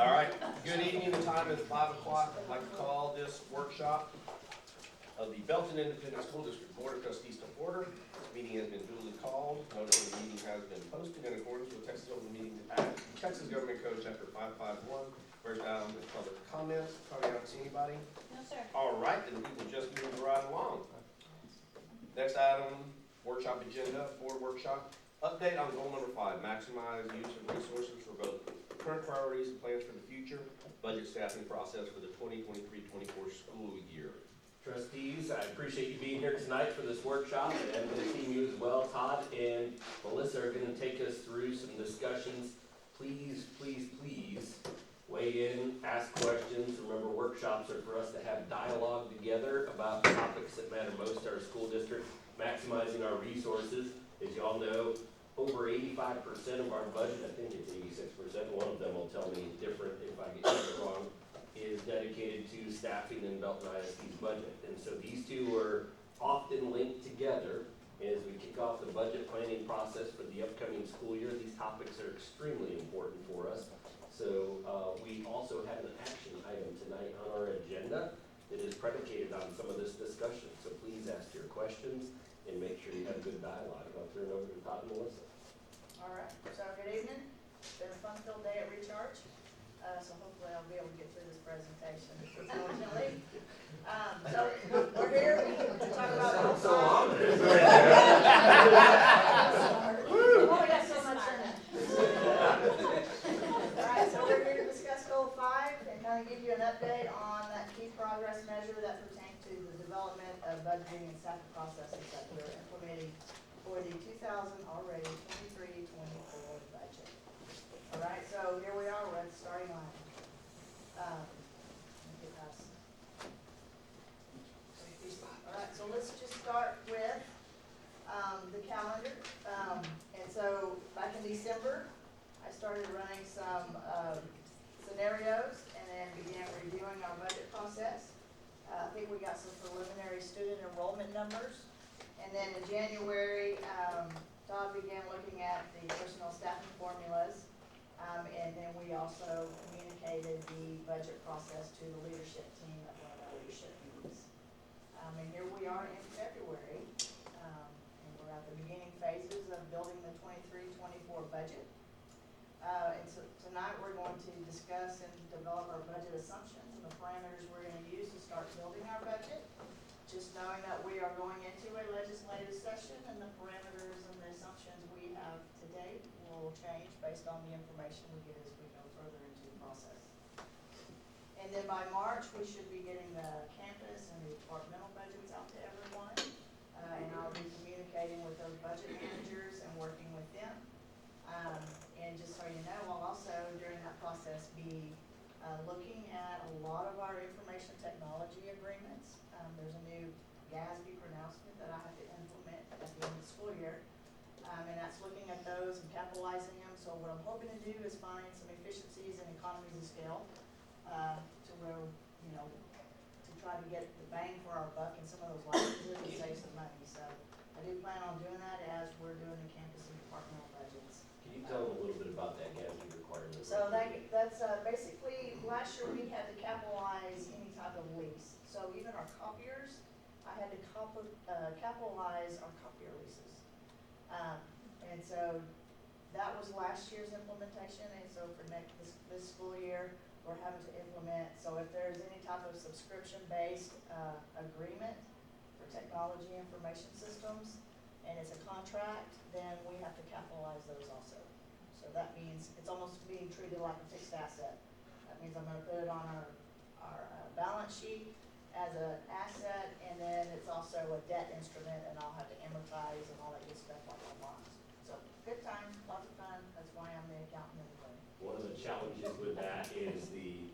All right, good evening, the time is 5 o'clock. I'd like to call this workshop of the Belton Independent School District Board of Trustees to order. This meeting has been duly called. Notice of the meeting has been posted in accordance with Texas Open Meeting Act, Texas Government Code Chapter 551. First item is public comments. Tony, I don't see anybody. No, sir. All right, then we will just move right along. Next item, workshop agenda, board workshop. Update on goal number 5, maximize use of resources for both current priorities and plans for the future, budget staffing process for the 2023-24 school year. Trustees, I appreciate you being here tonight for this workshop, and the team, you as well. Todd and Melissa are going to take us through some discussions. Please, please, please weigh in, ask questions. Remember, workshops are for us to have dialogue together about topics that matter most to our school district, maximizing our resources. As you all know, over 85% of our budget, I think it's 86%, one of them will tell me different if I get it wrong, is dedicated to staffing in Belton ISD's budget. And so these two are often linked together. As we kick off the budget planning process for the upcoming school year, these topics are extremely important for us. So we also have an action item tonight on our agenda that is predicated on some of this discussion. So please ask your questions and make sure you have good dialogue. I'll turn it over to Todd and Melissa. All right, so good evening. It's been a fun-filled day at Recharge, so hopefully I'll be able to get through this presentation, unfortunately. So we're here to talk about. So long. Oh, we got so much in it. All right, so we're here to discuss goal 5 and kind of give you an update on that key progress measure that pertains to the development of budgeting and staffing processes that we're implementing for the 23-24 budget. All right, so here we are, we're at the starting line. Let me get past. All right, so let's just start with the calendar. And so back in December, I started running some scenarios and then began reviewing our budget process. I think we got some preliminary student enrollment numbers. And then in January, Todd began looking at the personnel staffing formulas. And then we also communicated the budget process to the leadership team at one of our leadership meetings. And here we are in February, and we're at the beginning phases of building the 23-24 budget. And so tonight we're going to discuss and develop our budget assumptions and the parameters we're going to use to start building our budget. Just knowing that we are going into a legislative session and the parameters and the assumptions we have to date will change based on the information we get as we go further into the process. And then by March, we should be getting the campus and the departmental budgets out to everyone. And I'll be communicating with those budget managers and working with them. And just so you know, I'll also during that process be looking at a lot of our information technology agreements. There's a new GASB pronouncement that I have to implement at the end of the school year. And that's looking at those and capitalizing them. So what I'm hoping to do is find some efficiencies and economies of scale to where, you know, to try to get the bang for our buck in some of those licenses and save some money. So I do plan on doing that as we're doing the campus and departmental budgets. Can you tell them a little bit about that GASB requirement? So that's basically, last year we had to capitalize any type of lease. So even our copiers, I had to capitalize our copier leases. And so that was last year's implementation, and so for this school year, we're having to implement, so if there's any type of subscription-based agreement for technology information systems, and it's a contract, then we have to capitalize those also. So that means it's almost being treated like a fixed asset. That means I'm gonna put it on our balance sheet as an asset, and then it's also a debt instrument, and I'll have to amortize and all that good stuff like our bonds. So good time, lots of fun. That's why I'm the accountant anyway. One of the challenges with that is the,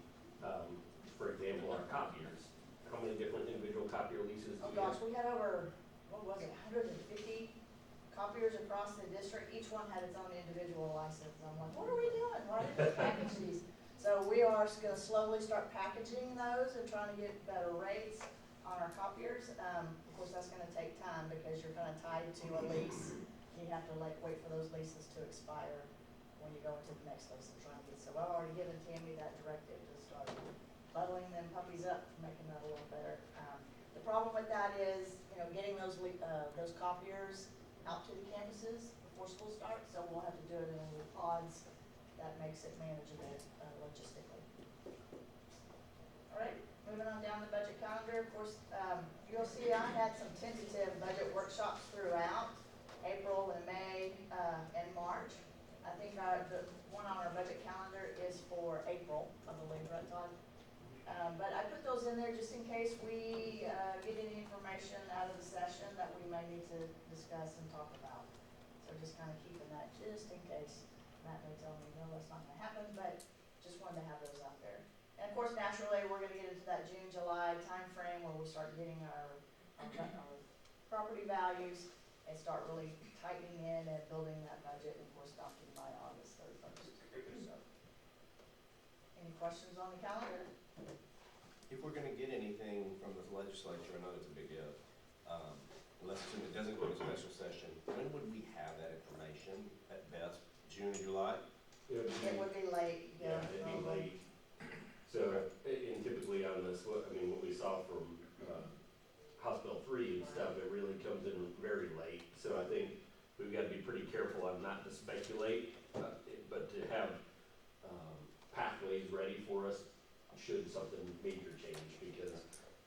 for example, our copiers. How many different individual copier leases do Oh we have? gosh, we had over, what was it, 150 copiers across the district. Each one had its own individual license. I'm like, what are we doing? Why didn't we package these? So we are going to slowly start packaging those and trying to get better rates on our copiers. Of course, that's going to take time because you're kind of tied to a lease. You have to wait for those leases to expire when you go into the next list and try and get, so I've already given Tammy that directive to start bundling them puppies up, making that a little better. The problem with that is, getting those copiers out to the campuses before school starts, so we'll have to do it in little pods. That makes it manageable logistically. All right, moving on down the budget calendar. Of course, you'll see I had some tentative budget workshops throughout April and May and March. I think the one on our budget calendar is for April, I believe, right, Todd? But I put those in there just in case we get any information out of the session that we may need to discuss and talk about. So just kind of keeping that just in case. Matt may tell me, no, that's not going to happen, but just wanted to have those out there. And of course, naturally, we're going to get into that June, July timeframe where we start getting our property values and start really tightening in and building that budget, and of course, adopting by August 31st. So, any questions on the calendar? If we're gonna get anything from the legislature, I know it's a big if, let's assume it doesn't go to special session, when would we have that information at best? June, July? It would be, It would be late, yeah, it'd be late. So, and typically on this, what we saw from, Hospital 3 and stuff, it really comes in very late. So I think we've got to be pretty careful on not to speculate, but to have, pathways ready for us should something major change, because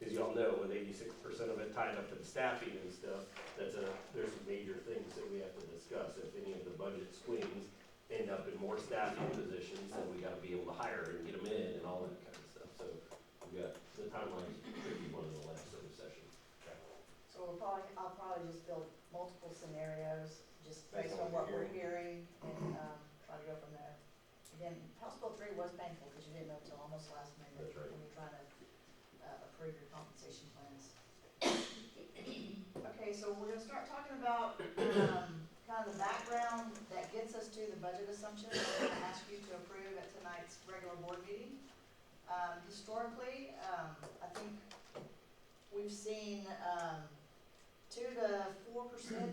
as you all know, with 86% of it tied up in staffing and stuff, there's some major things that we have to discuss. If any of the budget swings end up in more staffing positions, then we gotta be able to hire and get them in and all that kind of stuff. So we got, the timeline's tricky one in the legislative session. So I'll probably just build multiple scenarios, just based on what we're hearing, and try to go from there. Again, House Bill 3 was painful, because you didn't know until almost last minute. That's right. When you're trying to approve your compensation plans. Okay, so we're gonna start talking about kind of the background that gets us to the budget assumptions I'm gonna ask you to approve at tonight's regular board meeting. Historically, I think we've seen 2 to 4%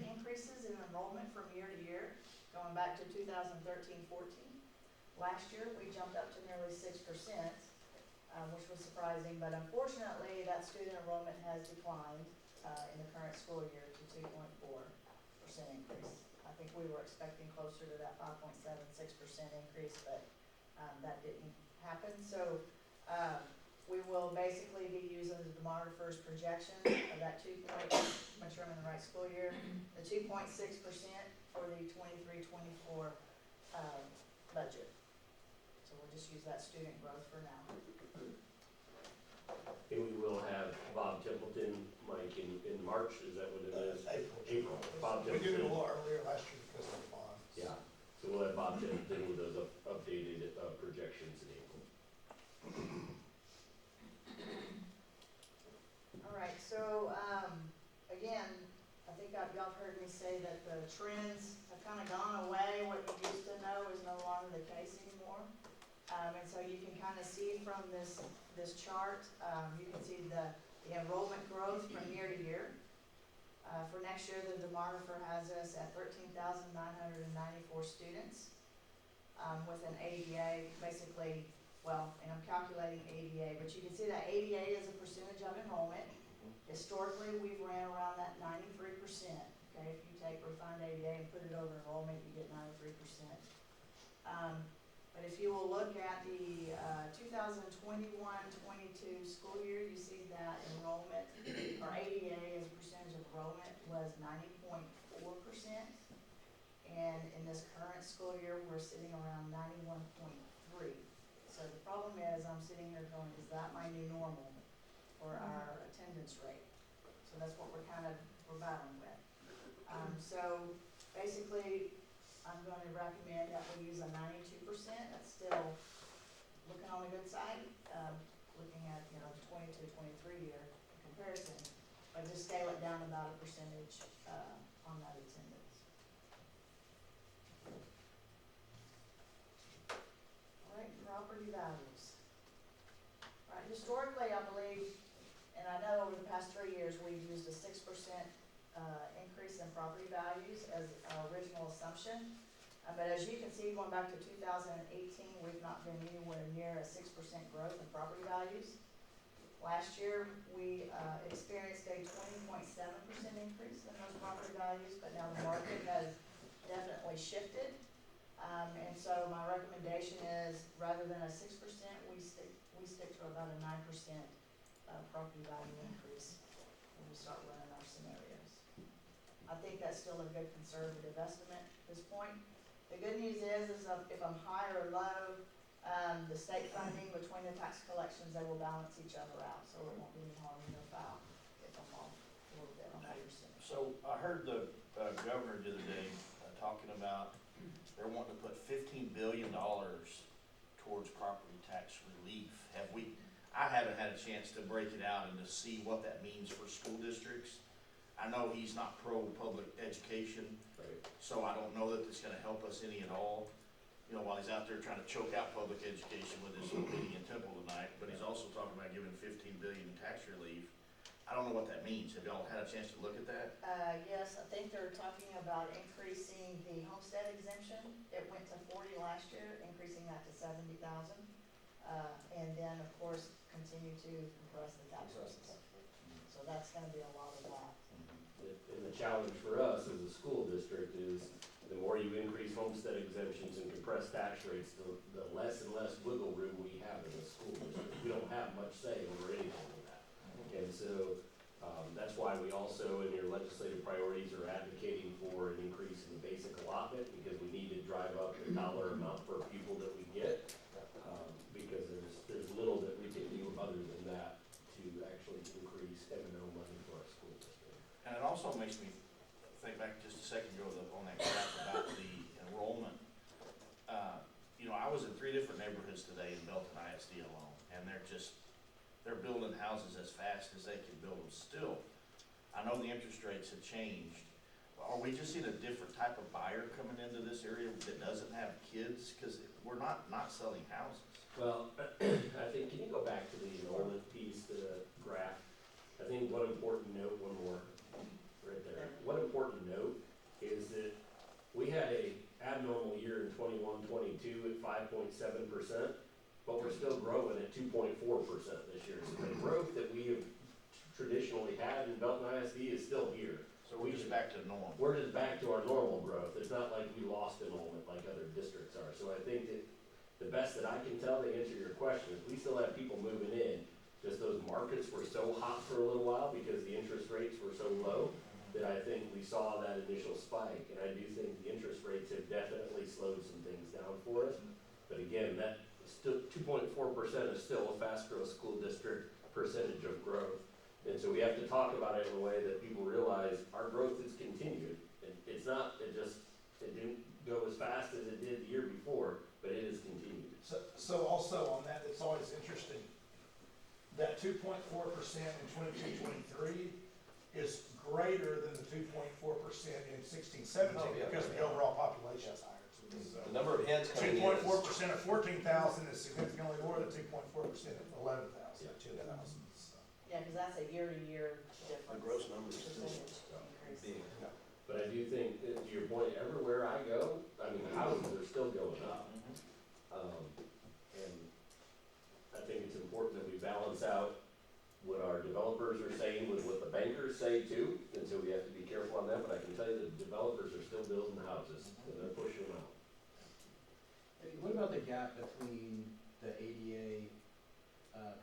increases in enrollment from year to year, going back to 2013-14. Last year, we jumped up to nearly 6%, which was surprising, but unfortunately, that student enrollment has declined in the current school year to 2.4% increase. I think we were expecting closer to that 5.76% increase, but that didn't happen. So we will basically be using the demographer's projection of that make sure I'm in the right school year, the 2.6% for the 23-24 budget. So we'll just use that student growth for now. And we will have Bob Templeton, Mike, in March, is that what it is? April. Bob We did it a Templeton. little earlier last year because of the bonds. Yeah, so we'll have Bob Templeton with those updated projections in April. All right, so again, I think y'all heard me say that the trends have kind of gone away. What you used to know is no longer the case anymore. And so you can kind of see from this chart, you can see the enrollment growth from year to year. For next year, the demographer has us at 13,994 students with an ADA, basically, well, and I'm calculating ADA, but you can see that ADA is a percentage of enrollment. Historically, we've ran around that 93%. Okay, if you take refined ADA and put it over enrollment, you get 93%. But if you will look at the 2021-22 school year, you see that enrollment, or ADA as a percentage of enrollment, was 90.4%. And in this current school year, we're sitting around 91.3%. So the problem is, I'm sitting here going, is that my new normal for our attendance rate? So that's what we're battling with. So basically, I'm going to recommend that we use a 92%. That's still looking on the good side, looking at, the 22-23 year comparison, but just scale it down about a percentage on that attendance. All right, property values. All right, historically, I believe, and I know over the past 3 years, we've used a 6% increase in property values as our original assumption. But as you can see, going back to 2018, we've not been anywhere near a 6% growth in property values. Last year, we experienced a 20.7% increase in those property values, but now the market has definitely shifted. And so my recommendation is, rather than a 6%, we stick to about a 9% property value increase when we start running our scenarios. I think that's still a good conservative estimate at this point. The good news is if I'm high or low, the state funding between the tax collections, they will balance each other out, so it won't be any harm in no foul if I'm off a little bit on that percentage. So I heard the governor the other day talking about they're wanting to put $15 billion towards property tax relief. I haven't had a chance to break it out and to see what that means for school districts. I know he's not pro-public education, Right. so I don't know that it's gonna help us any at all. You know, while he's out there trying to choke out public education with his meeting in Temple tonight, but he's also talking about giving $15 billion in tax relief. I don't know what that means. Have y'all had a chance to look at that? Yes, I think they're talking about increasing the homestead exemption. It went to 40 last year, increasing that to 70,000. And then, of course, continue to compress the tax rates. So that's gonna be a lot of that. And the challenge for us as a school district is the more you increase homestead exemptions and compress tax rates, the less and less wiggle room we have in the school district. We don't have much say over anything of that. And so, that's why we also, in your legislative priorities, are advocating for an increase in the basic allotment, because we need to drive up the dollar amount per pupil that we get. Because there's little that we can do other than that to actually increase M&O money for our school district. And it also makes me think back just a second ago on that graph about the enrollment. You know, I was in 3 different neighborhoods today in Belton ISD alone, and they're building houses as fast as they can build them still. I know the interest rates have changed. Are we just seeing a different type of buyer coming into this area that doesn't have kids? Because we're not selling houses. Well, I think, can you go back to the enrollment piece, the graph? I think one important note, one more, right there. One important note is that we had a abnormal year in 21-22 at 5.7%, but we're still growing at 2.4% this year. So the growth that we have traditionally had in Belton ISD is still here. So we're just back to normal. We're just back to our normal growth. It's not like we lost enrollment like other districts are. So I think that the best that I can tell to answer your question is we still have people moving in. Just those markets were so hot for a little while because the interest rates were so low that I think we saw that initial spike. And I do think the interest rates have definitely slowed some things down for us. But again, that still 2.4% is still a fast growth school district percentage of growth. And so we have to talk about it in a way that people realize our growth has continued. It's not, it didn't go as fast as it did the year before, but it has continued. So also on that, it's always interesting, that 2.4% in 22-23 is greater than the 2.4% in 16-17 Oh, yeah. because the overall population is higher. So The number of heads coming in. 2.4% of 14,000 is significantly more than 2.4% of 11,000, Yeah. 2,000. So. Yeah, because that's a year-to-year difference. The gross numbers are still Percentage increase. big. But I do think, to your point, everywhere I go, I mean, the houses are still going up. And I think it's important that we balance out what our developers are saying with what the bankers say too. And so we have to be careful on that, but I can tell you that developers are still building houses and they're pushing them out. What about the gap between the ADA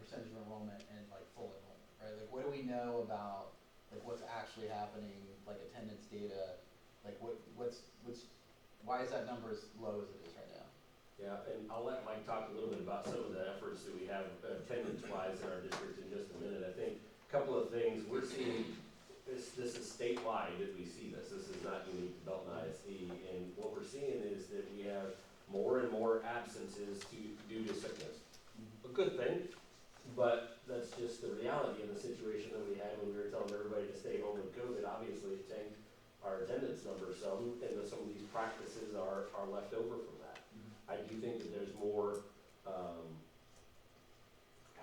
percentage of enrollment and like full enrollment, right? Like what do we know about like what's actually happening, like attendance data, like why is that number as low as it is right now? Yeah, and I'll let Mike talk a little bit about some of the efforts that we have attendance-wise in our district in just a minute. I think a couple of things, we're seeing, this is statewide that we see this. This is not unique to Belton ISD. And what we're seeing is that we have more and more absences due to sickness. A good thing, but that's just the reality of the situation that we had when we were telling everybody to stay home with COVID. Obviously, it tanked our attendance numbers some, and some of these practices are left over from that. I do think that there's more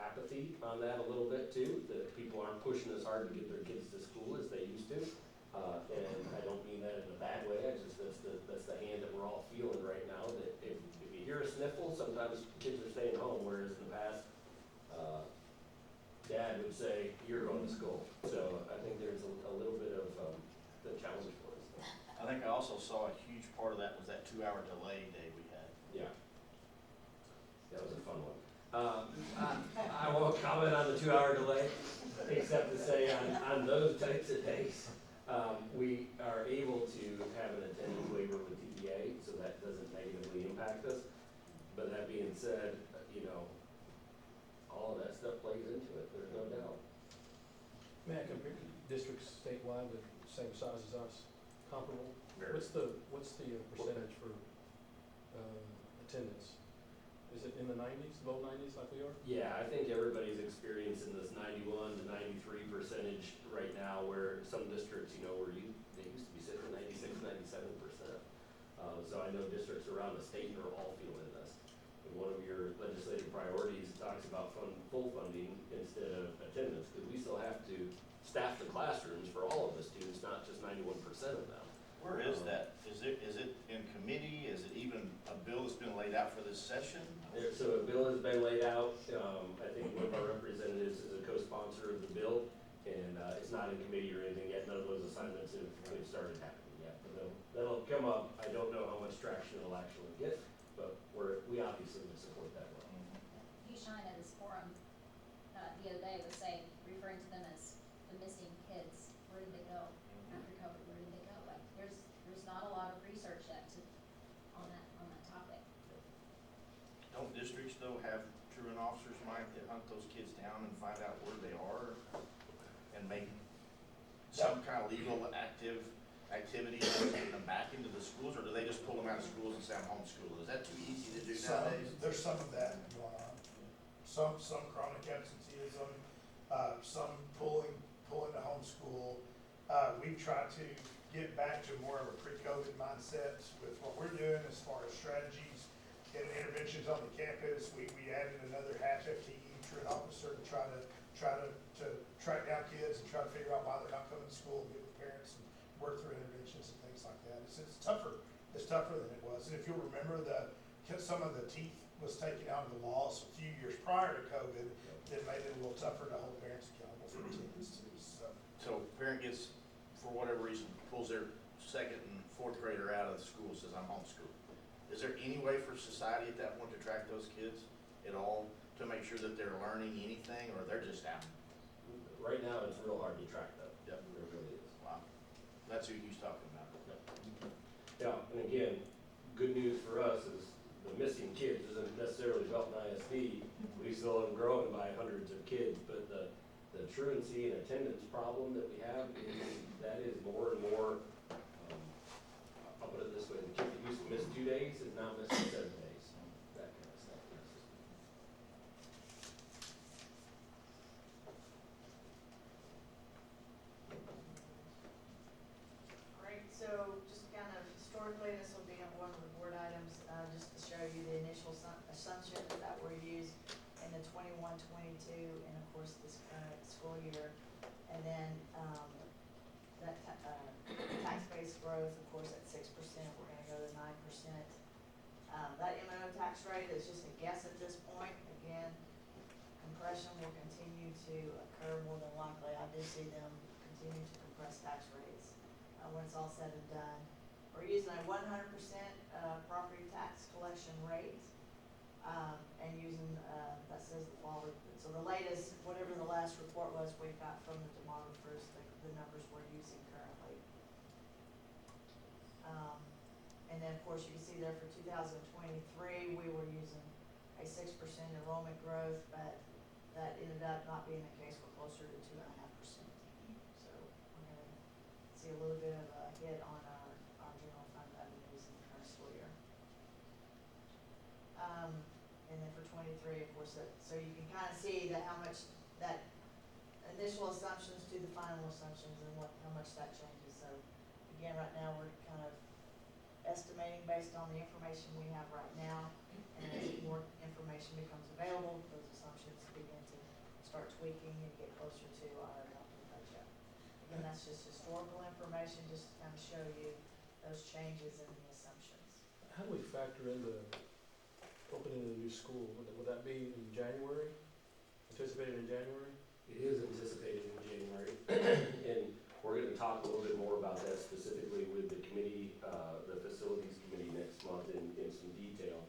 apathy on that a little bit too, that people aren't pushing as hard to get their kids to school as they used to. And I don't mean that in a bad way, that's the hand that we're all feeling sniffle, sometimes kids are staying home, whereas in the past, dad would say, you're going to school. So I think there's a little bit of, the challenge for us. I think I also saw a huge part of that was that 2-hour delay day we had. Yeah. That was a fun one. I won't comment on the 2-hour delay, except to say on those types of days, we are able to have an attendance waiver with TPA, so that doesn't negatively impact us. But that being said, you know, all of that stuff plays into it, there's no doubt. Matt, compared to districts statewide, the same size as us, comparable, Very. what's the percentage for, attendance? Is it in the nineties, low nineties like we are? Yeah, I think everybody's experiencing this 91 to 93% right now, where some districts, you know, they used to be sitting at 96, 97%. So I know districts around the state are all feeling this. And one of your legislative priorities talks about full funding instead of attendance, because we still have to staff the classrooms for all of the students, not just 91% of them. Where is that? Is it in committee? Is it even a bill that's been laid out for this session? So a bill has been laid out. I think one of our representatives is a co-sponsor of the bill, and it's not in committee or anything yet. None of those assignments have started happening yet. But that'll come up. I don't know how much traction it'll actually get, but we obviously would support that one. Hugh Shine at his forum, the other day was saying, referring to them as the missing kids. Where did they go after COVID? Where did they go? Like, there's not a lot of research yet on that topic. Don't districts though have truant officers, Mike, that hunt those kids down and find out where they are and make some kind of legal activity to get them back into the schools, or do they just pull them out of schools and say I'm homeschooled? Is that too easy to do nowadays? There's some of that going on. Some chronic absenteeism, some pulling to homeschool. We've tried to get back to more of a pre-COVID mindset with what we're doing as far as strategies and interventions on the campus. We added another half FTE truant officer to try to track down kids and try to figure out why they're not coming to school, get with parents and work through interventions and things like that. It's tougher. It's tougher than it was. And if you'll remember, some of the teeth was taken out of the laws a few years prior to COVID that made it a little tougher to hold parents accountable for attendance too. So parent gets, for whatever reason, pulls their second and fourth grader out of the school, says I'm homeschooled. Is there any way for society at that point to track those kids at all, to make sure that they're learning anything, or they're just out? Right now, it's real hard to track them. Yep. It really is. Wow, that's who he's talking about. Yeah, and again, good news for us is the missing kids isn't necessarily Belton ISD. We still have grown by hundreds of kids, but the truancy and attendance problem that we have, that is more and more, I'll put it this way, the kid that used to miss 2 days is now missing 7 days, that kind of stuff. Great, so just kind of historically, this will be on one of the board items, just to show you the initial assumptions that were used in the 21-22, and of course this current school year. And then, that tax base growth, of course, at 6%, we're gonna go to 9%. That M&O tax rate is just a guess at this point. Again, compression will continue to occur more than likely. I do see them continue to compress tax rates when it's all said and done. We're using a 100% property tax collection rate, and using, that says the law. So the latest, whatever the last report was we got from the demographers, the numbers we're using currently. And then, of course, you can see there for 2023, we were using a 6% enrollment growth, but that ended up not being the case. We're closer to 2.5%. So we're going to see a little bit of a hit on our general fund revenues in the current school year. And then for 23, of course, so you can kind of see that how much that initial assumptions to the final assumptions and how much that changes. So again, right now we're kind of estimating based on the information we have right now, and as more information becomes available, those assumptions begin to start tweaking and get closer to our adopted budget. Again, that's just historical information, just to kind of show you those changes in the assumptions. How do we factor in the opening of the new school, would that be in January? Anticipated in January? It is anticipated in January, and we're gonna talk a little bit more about that specifically with the committee, the facilities committee next month in some detail.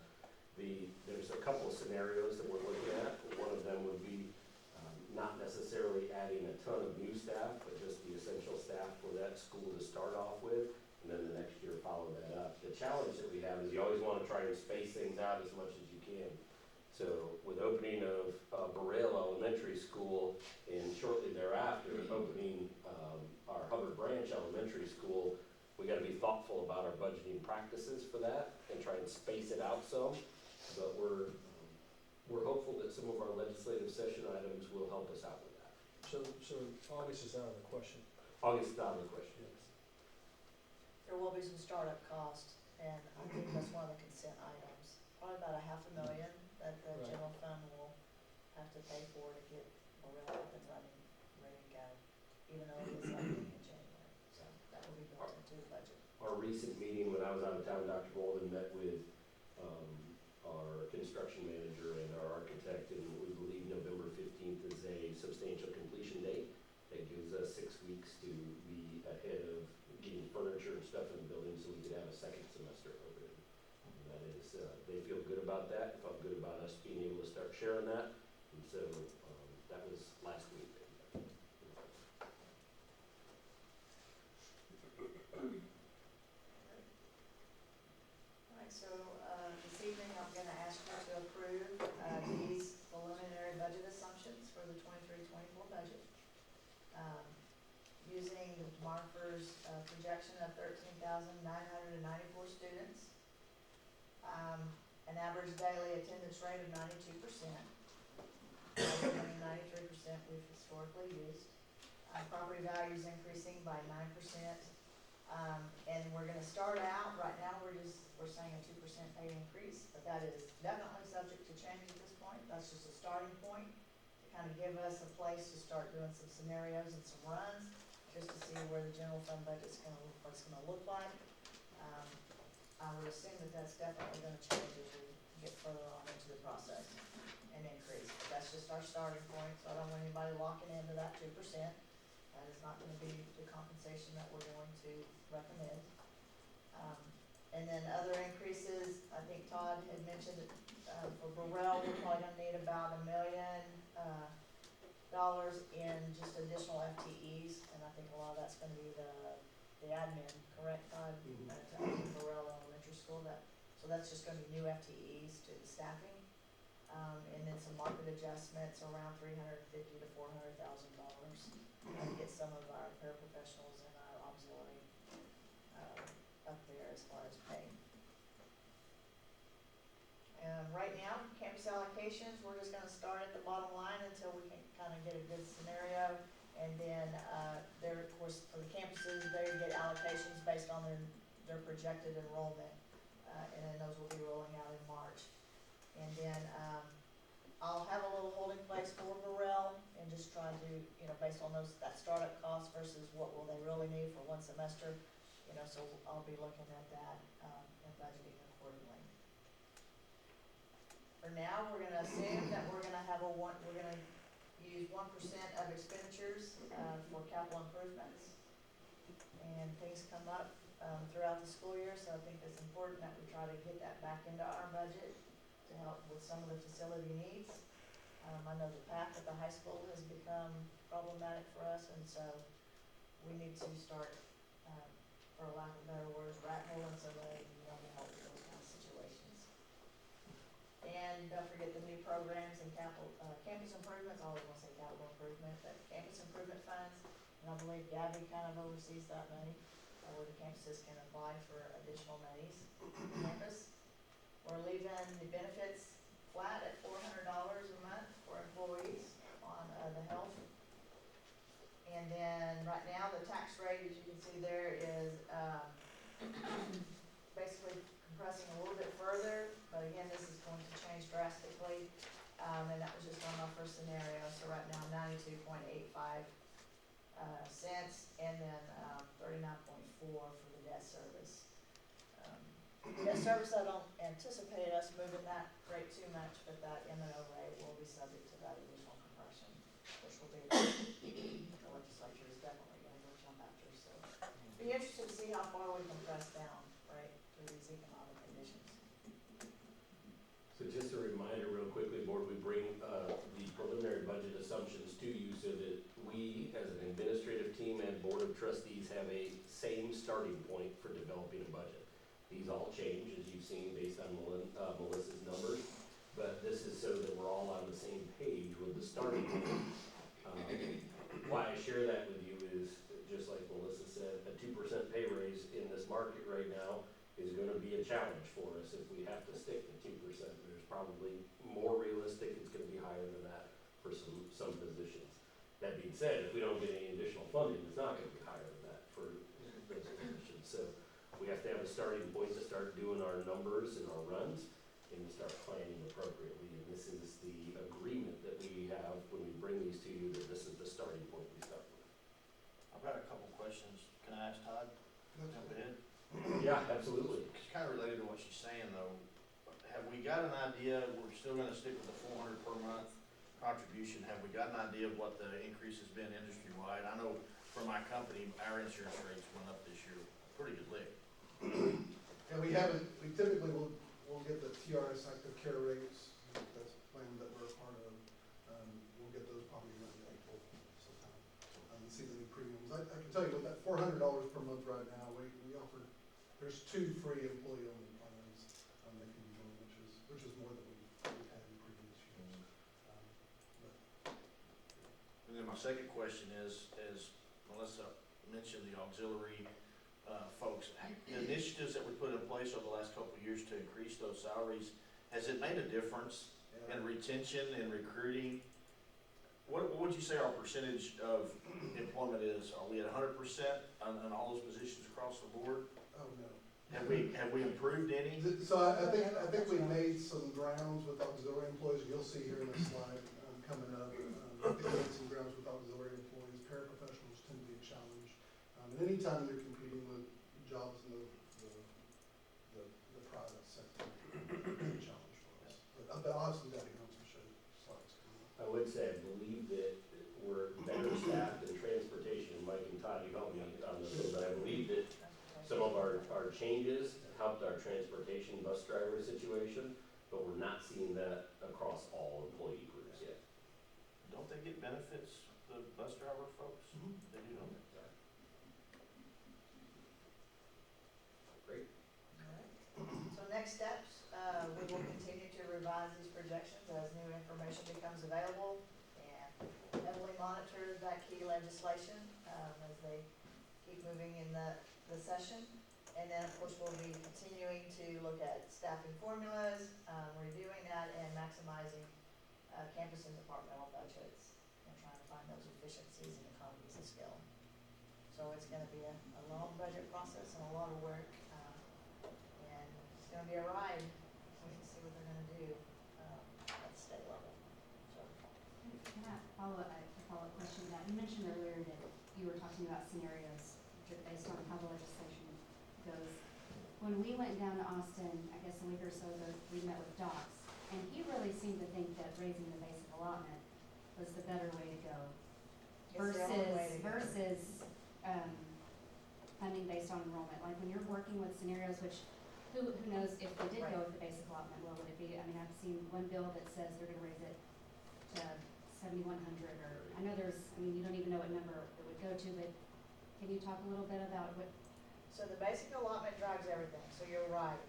There's a couple of scenarios that we're looking at. One of them would be not necessarily adding a ton of new staff, but just the essential staff for that school to start off with, and then the next year follow that up. The challenge that we have is you always wanna try and space things out as much as you can. So with opening of Burrell Elementary School and shortly thereafter opening our Hubbard Branch Elementary School, we gotta be thoughtful about our budgeting practices for that and try and space it out some. But we're hopeful that some of our legislative session items will help us out with that. So August is out of the question. August is out of the question. There will be some startup costs, and I think that's one of the consent items. Probably about $500,000 that the Right. general fund will have to pay for to get Morel up and running, ready to go, even though it is opening in January. So that will be built into the budget. Our recent meeting, when I was out of town, Dr. Bolden met with our construction manager and our architect, and we believe November 15th is a substantial completion date. That gives us 6 weeks to be ahead of getting furniture and stuff in the building so we could have a second semester open. And that is, they feel good about that, felt good about us being able to start sharing that, and so that was last week. All right, so this evening I'm going to ask you to approve these preliminary budget assumptions for the 23-24 budget. Using the Marfers projection of 13,994 students, an average daily attendance rate of 92%, 93% we've historically used. Property values increasing by 9%. And we're gonna start out, right now, we're saying a 2% pay increase, but that is definitely subject to change at this point. That's just a starting point to kind of give us a place to start doing some scenarios and some runs, just to see where the general fund budget's what it's gonna look like. I would assume that that's definitely gonna change as we get further on into the process and increase. But that's just our starting point, so I don't want anybody locking into that 2%. That is not gonna be the compensation that we're going to recommend. And then other increases, I think Todd had mentioned, for Burrell, we're probably gonna need about $1 million in just additional FTEs, and I think a lot of that's gonna be the admin, correct, Todd? Mhm. At Burrell Elementary School, so that's just gonna be new FTEs to the staffing. And then some market adjustments around $350,000 to $400,000 to get some of our paraprofessionals and our auxiliary up there as far as pay. Right now, campus allocations, we're just gonna start at the bottom line until we can kind of get a good scenario. And then, there, of course, for the campuses, they get allocations based on their projected enrollment. And then those will be rolling out in March. And then, I'll have a little holding place for Burrell and just try to, based on that startup cost versus what will they really need for one semester, so I'll be looking at that, and budgeting accordingly. For now, we're gonna assume that we're gonna use 1% of expenditures, for capital improvements. And things come up, throughout the school year, so I think it's important that we try to get that back into our budget to help with some of the facility needs. I know the path at the high school has become problematic for us, and so we need to start, for lack of better words, rat holing some of the, to help with those kind of situations. And don't forget the new programs and campus improvements, I always want to say capital improvement, but campus improvement funds, and I believe Gabby kind of oversees that money, where the campuses can apply for additional monies on campus. We're leaving the benefits flat at $400 a month for employees on the health. And then right now, the tax rate, as you can see there, is basically compressing a little bit further, but again, this is going to change drastically. And that was just on my first scenario, so right now 92.85 cents, and then 39.4 for the debt service. Debt service, I don't anticipate us moving that rate too much, but that M&O rate will be subject to that additional compression, which will be, the legislature is definitely gonna go jump after, so. Be interested to see how far we can press down, right, through these economic conditions. So just a reminder real quickly, board, we bring, the preliminary budget assumptions to you so that we, as an administrative team and board of trustees, have a same starting point for developing a budget. These all change, as you've seen, based on Melissa's numbers, but this is so that we're all on the same page with the starting point. Why I share that with you is, just like Melissa said, a 2% pay raise in this market right now is gonna be a challenge for us if we have to stick to 2%. There's probably more realistic, it's gonna be higher than that for some positions. That being said, if we don't get any additional funding, it's not gonna be higher than that for those positions. So we have to have a starting point to start doing our numbers and our runs and to start planning appropriately. And this is the agreement that we have when we bring these to you, that this is the starting point we start with. I've got a couple questions. Can I ask Todd? Jump ahead. Yeah, absolutely. It's kind of related to what she's saying though. Have we got an idea, we're still gonna stick with the 400 per month contribution, have we got an idea of what the increase has been industry-wide? I know for my company, our insurance rates went up this year, pretty good lick. And we haven't, we typically will get the TRS active care rates, that's a plan that we're a part of. We'll get those probably around April sometime, and see the new premiums. I can tell you with that $400 per month right now, we offer, there's 2 free employee-only plans that can be joined, which is more than we've had in previous years. And then my second question is, as Melissa mentioned, the auxiliary folks, the initiatives that we put in place over the last couple of years to increase those salaries, has it made a difference in retention and recruiting? What would you say our percentage of employment is? Are we at 100% on all those positions across the board? Oh, no. Have we improved any? So I think we made some grounds with auxiliary employees, you'll see here in the slide coming up. I think we made some grounds with auxiliary employees. Paraprofessionals tend to be a challenge. And anytime you're competing with jobs in the private sector, it's a challenge for us. But I'll have some data on some slides coming up. I would say I believe that we're better staffed in transportation. Mike and Todd, you helped me on this one, but I believe that some of our changes helped our transportation bus driver situation, but we're not seeing that across all employee groups yet. Don't they get benefits, the bus driver folks? Mhm. They do, don't they? Great. So next steps, we will continue to revise these projections as new information becomes available and heavily monitor that key legislation as they keep moving in the session. And then, of course, we'll be continuing to look at staffing formulas, reviewing that and maximizing campus and departmental budgets and trying to find those efficiencies and economies of scale. So it's gonna be a long budget process and a lot of work, and it's gonna be a ride. We can see what they're gonna do at the state level, so. Can I follow a follow-up question to that? You mentioned earlier that you were talking about scenarios based on how the legislation goes. When we went down to Austin, I guess a week or so ago, we met with Docs, and he really seemed to think that raising the basic allotment was the better way to go It's the only way to go. versus funding based on enrollment. Like when you're working with scenarios, which who knows if they did go with the basic allotment, what would it be? I mean, I've seen one bill that says they're gonna raise it to 7,100, or I know there's, I mean, you don't even know what number it would go to, but can you talk a little bit about what? So the basic allotment drives everything, so you're right.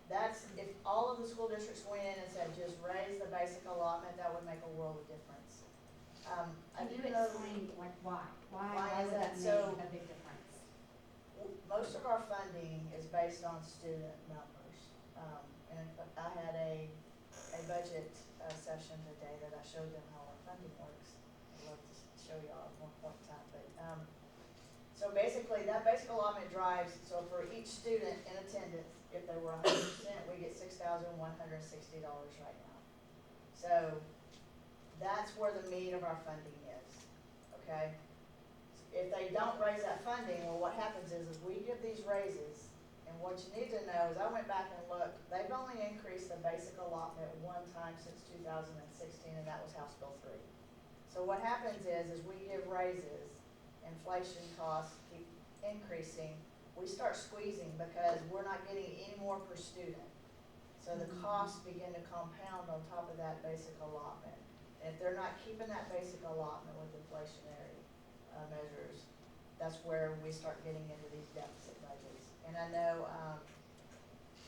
That's, if all of the school districts went in and said, just raise the basic allotment, that would make a world of difference. Can you do know explain, like, why? Why Why is would that? that So- make a big difference? Most of our funding is based on student numbers. And I had a budget session today that I showed them how our funding works. I'd love to show y'all at one point in time, but, so basically, that basic allotment drives, so for each student in attendance, if they were 100%, we get $6,160 right now. So, that's where the meat of our funding is, okay? If they don't raise that funding, well, what happens is we give these raises, and what you need to know is I went back and looked, they've only increased the basic allotment one time since 2016, and that was House Bill 3. So what happens is we give raises, inflation costs keep increasing, we start squeezing because we're not getting any more per student. So the costs begin to compound on top of that basic allotment. And if they're not keeping that basic allotment with inflationary measures, that's where we start getting into these deficit budgets. And I know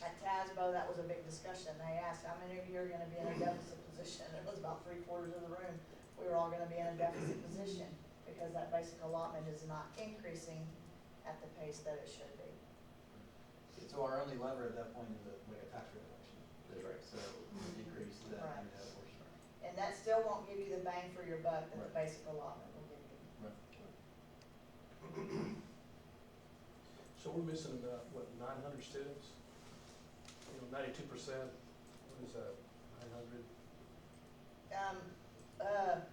at TASBO, that was a big discussion. They asked, how many of you are gonna be in a deficit position? It was about 3/4 of the room. We were all gonna be in a deficit position because that basic allotment is not increasing at the pace that it should be. So our only lever at that point is like a tax rate reduction. That's right. So we decrease that Right. and that portion. And that still won't give you the bang for your buck that the Right. basic allotment will give you. So we're missing about, what, 900 students? You know, 92%, what is that, 900?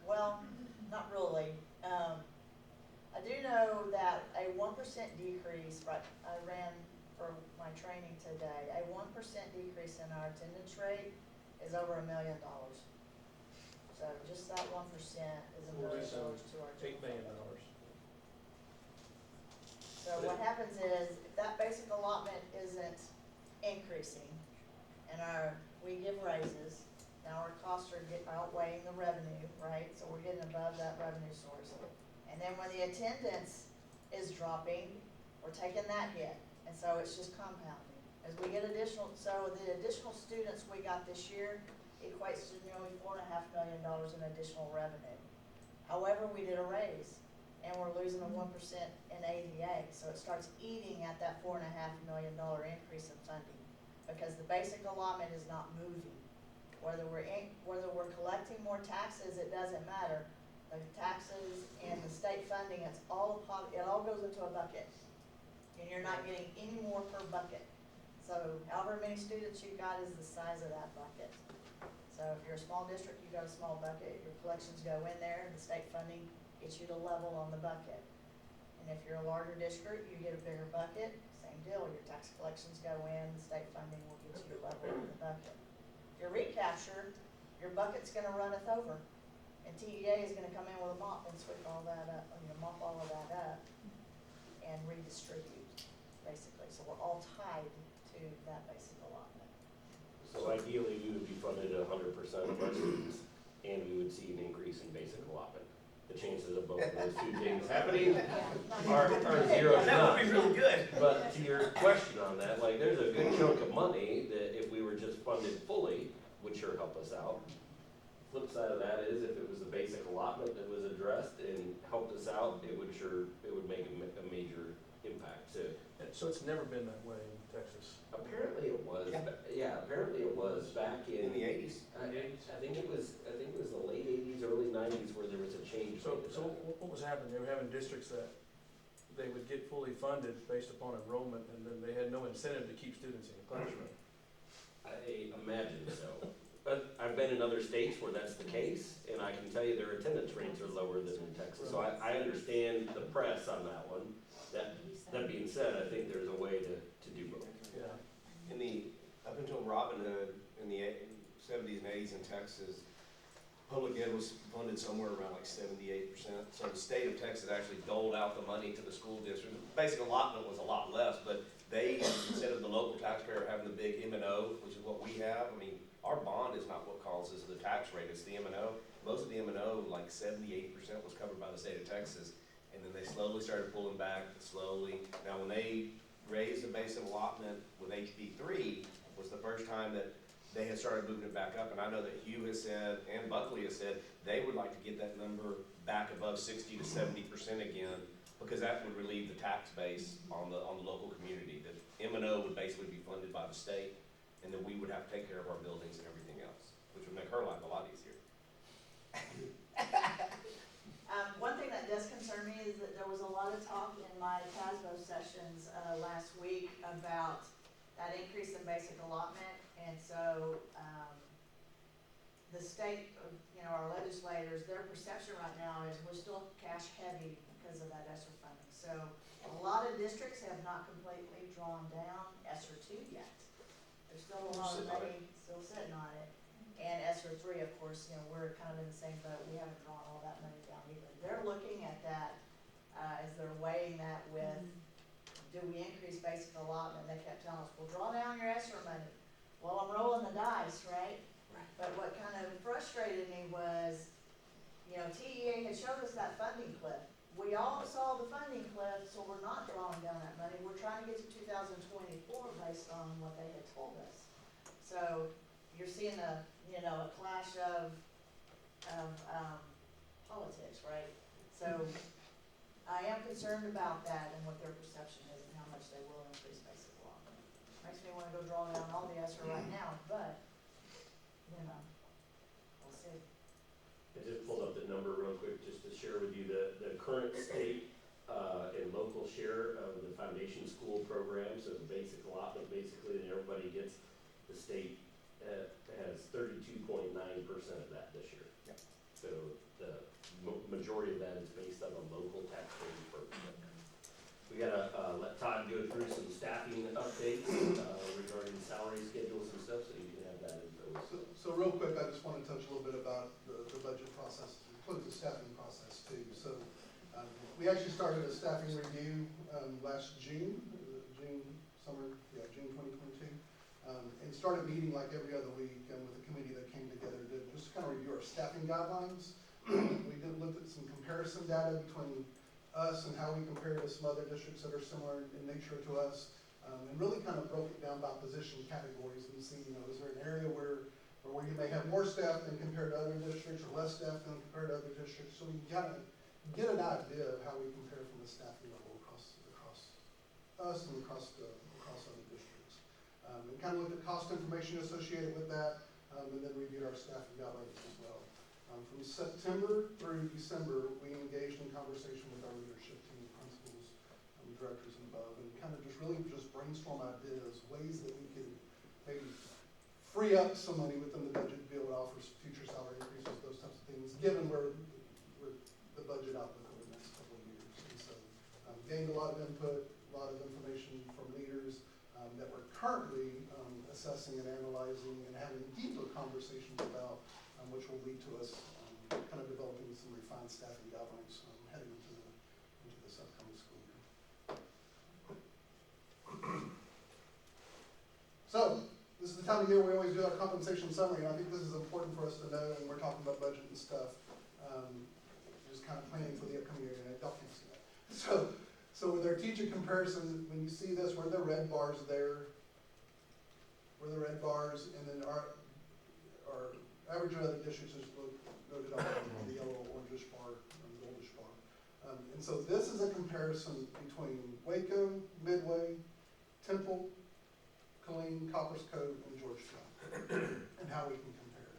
Well, not really. I do know that a 1% decrease, right, I ran for my training today, a 1% decrease in our attendance rate is over $1 million. So just that 1% is $1 million to our $8 million. general fund. So what happens is, if that basic allotment isn't increasing, and we give raises, now our costs are outweighing the revenue, right? So we're getting above that revenue source. And then when the attendance is dropping, we're taking that hit. And so it's just compounding. As we get additional, so the additional students we got this year equates to nearly $4.5 million in additional revenue. However, we did a raise, and we're losing a 1% in ADA, so it starts eating at that $4.5 million increase in funding, because the basic allotment is not moving. Whether we're collecting more taxes, it doesn't matter. The taxes and the state funding, it all goes into a bucket, and you're not getting any more per bucket. So however many students you've got is the size of that bucket. So if you're a small district, you've got a small bucket, your collections go in there, the state funding gets you to level on the bucket. And if you're a larger district, you get a bigger bucket, same deal, your tax collections go in, the state funding will get you to level on the bucket. If you're recapture, your bucket's gonna runneth over, and TEA is gonna come in with a mop and sweep all that up, mop all of that up and redistribute, basically. So we're all tied to that basic allotment. So ideally, we would be funded 100% of our students, and we would see an increase in basic allotment. The chances of both of those two things happening are zero to That would none. be really good. But to your question on that, like, there's a good chunk of money that if we were just funded fully, would sure help us out. Flip side of that is if it was the basic allotment that was addressed and helped us out, it would make a major impact too. So it's never been that way in Texas. Apparently it was, Yeah. apparently it was back In the 80s. I think it was the late 80s, early 90s where there was a change. So made to that. what was happening? They were having districts that they would get fully funded based upon enrollment, and then they had no incentive to keep students in the classroom. I imagine so. But I've been in other states where that's the case, and I can tell you their attendance rates are lower than in Texas. So I understand the press on that one. That being said, I think there's a way to do both. Yeah. Up until Robin Hood in the 70s and 80s in Texas, public ed was funded somewhere around like 78%. So the state of Texas actually doled out the money to the school district. Basic allotment was a lot less, but they, instead of the local taxpayer having the big M&O, which is what we have, I mean, our bond is not what causes the tax rate, it's the M&O. Most of the M&O, like 78% was covered by the state of Texas. And then they slowly started pulling back, slowly. Now, when they raised the basic allotment with HB3, was the first time that they had started moving it back up. And I know that Hugh has said, and Buckley has said, they would like to get that number back above 60 to 70% again, because that would relieve the tax base on the local community. That M&O would basically be funded by the state, and then we would have to take care of our buildings and everything else, which would make her life a lot easier. One thing that does concern me is that there was a lot of talk in my TASBO sessions last week about that increase in basic allotment. And so the state, our legislators, their perception right now is we're still cash heavy because of that ESSER funding. So a lot of districts have not completely drawn down ESER two yet. There's still a lot of money still sitting on it. And ESER three, of course, you know, we're kind of in the same boat, we haven't drawn all that money down either. They're looking at that, as they're weighing that with, do we increase basic allotment? They kept telling us, well, draw down your ESER money. Well, I'm rolling the dice, right? But what kind of frustrated me was, you know, TEA had showed us that funding cliff. We all saw the funding cliff, so we're not drawing down that money. We're trying to get to 2024 based on what they had told us. So you're seeing a, you know, a clash of politics, right? So I am concerned about that and what their perception is and how much they will increase basic allotment. Makes me wanna go draw down all the ESER right now, but, you know, we'll see. I just pulled up the number real quick just to share with you the current state and local share of the foundation school program, so the basic allotment basically, and everybody gets, the state has 32.9% of that this year. Yep. So the majority of that is based on a local taxpayer program. We gotta let Todd go through some staffing updates regarding salary schedules and stuff, so you can have that info. So real quick, I just want to touch a little bit about the budget process, includes the staffing process too. So we actually started a staffing review last June 2022, and started meeting like every other week with a committee that came together to just kind of review our staffing guidelines. We looked at some comparison data between us and how we compare to some other districts that are similar in nature to us, and really kind of broke it down by position categories and see, you know, is there an area where you may have more staff than compared to other districts, or less staff than compared to other districts, so we can kind of get an idea of how we compare from the staffing level across us and across other districts. And kind of looked at cost information associated with that, and then reviewed our staffing guidelines as well. From September through December, we engaged in conversation with our leadership team, principals, directors and above, and kind of just brainstorm ideas, ways that we could maybe free up some money within the budget to be able to offer future salary increases, those types of things, given where the budget outlook over the next couple of years. And so gained a lot of input, a lot of information from leaders that we're currently assessing and analyzing and having deeper conversations about, which will lead to us kind of developing some refined staffing guidelines heading into this upcoming school year. So, this is the time of year we always do our compensation summary, and I think this is important for us to know when we're talking about budget and stuff. Just kind of planning for the upcoming year, and I don't see that. So with our teacher comparison, when you see this, where the red bars there, and then our average of other districts is noted on the yellow, orangish bar, and the goldish bar. And so this is a comparison between Waco, Midway, Temple, Killeen, Copperas Cove, and Georgetown, and how we can compare.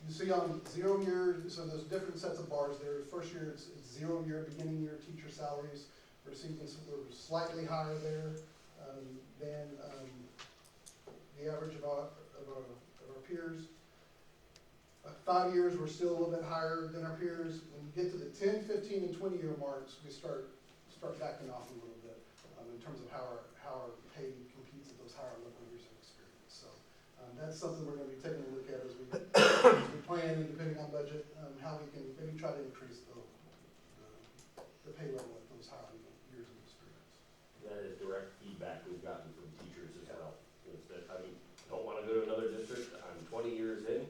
You see on 0 year, so there's different sets of bars there. First year, it's 0 year, beginning year teacher salaries. We're slightly higher there than the average of our peers. 5 years, we're still a little bit higher than our peers. When you get to the 10, 15, and 20 year marks, we start backing off a little bit in terms of how our pay competes at those higher level years of experience. So that's something we're going to be taking a look at as we plan, and depending on budget, how we can maybe try to increase the pay level at those higher years of experience. That is direct feedback we've gotten from teachers as well. Is that, I don't want to go to another district, I'm 20 years in,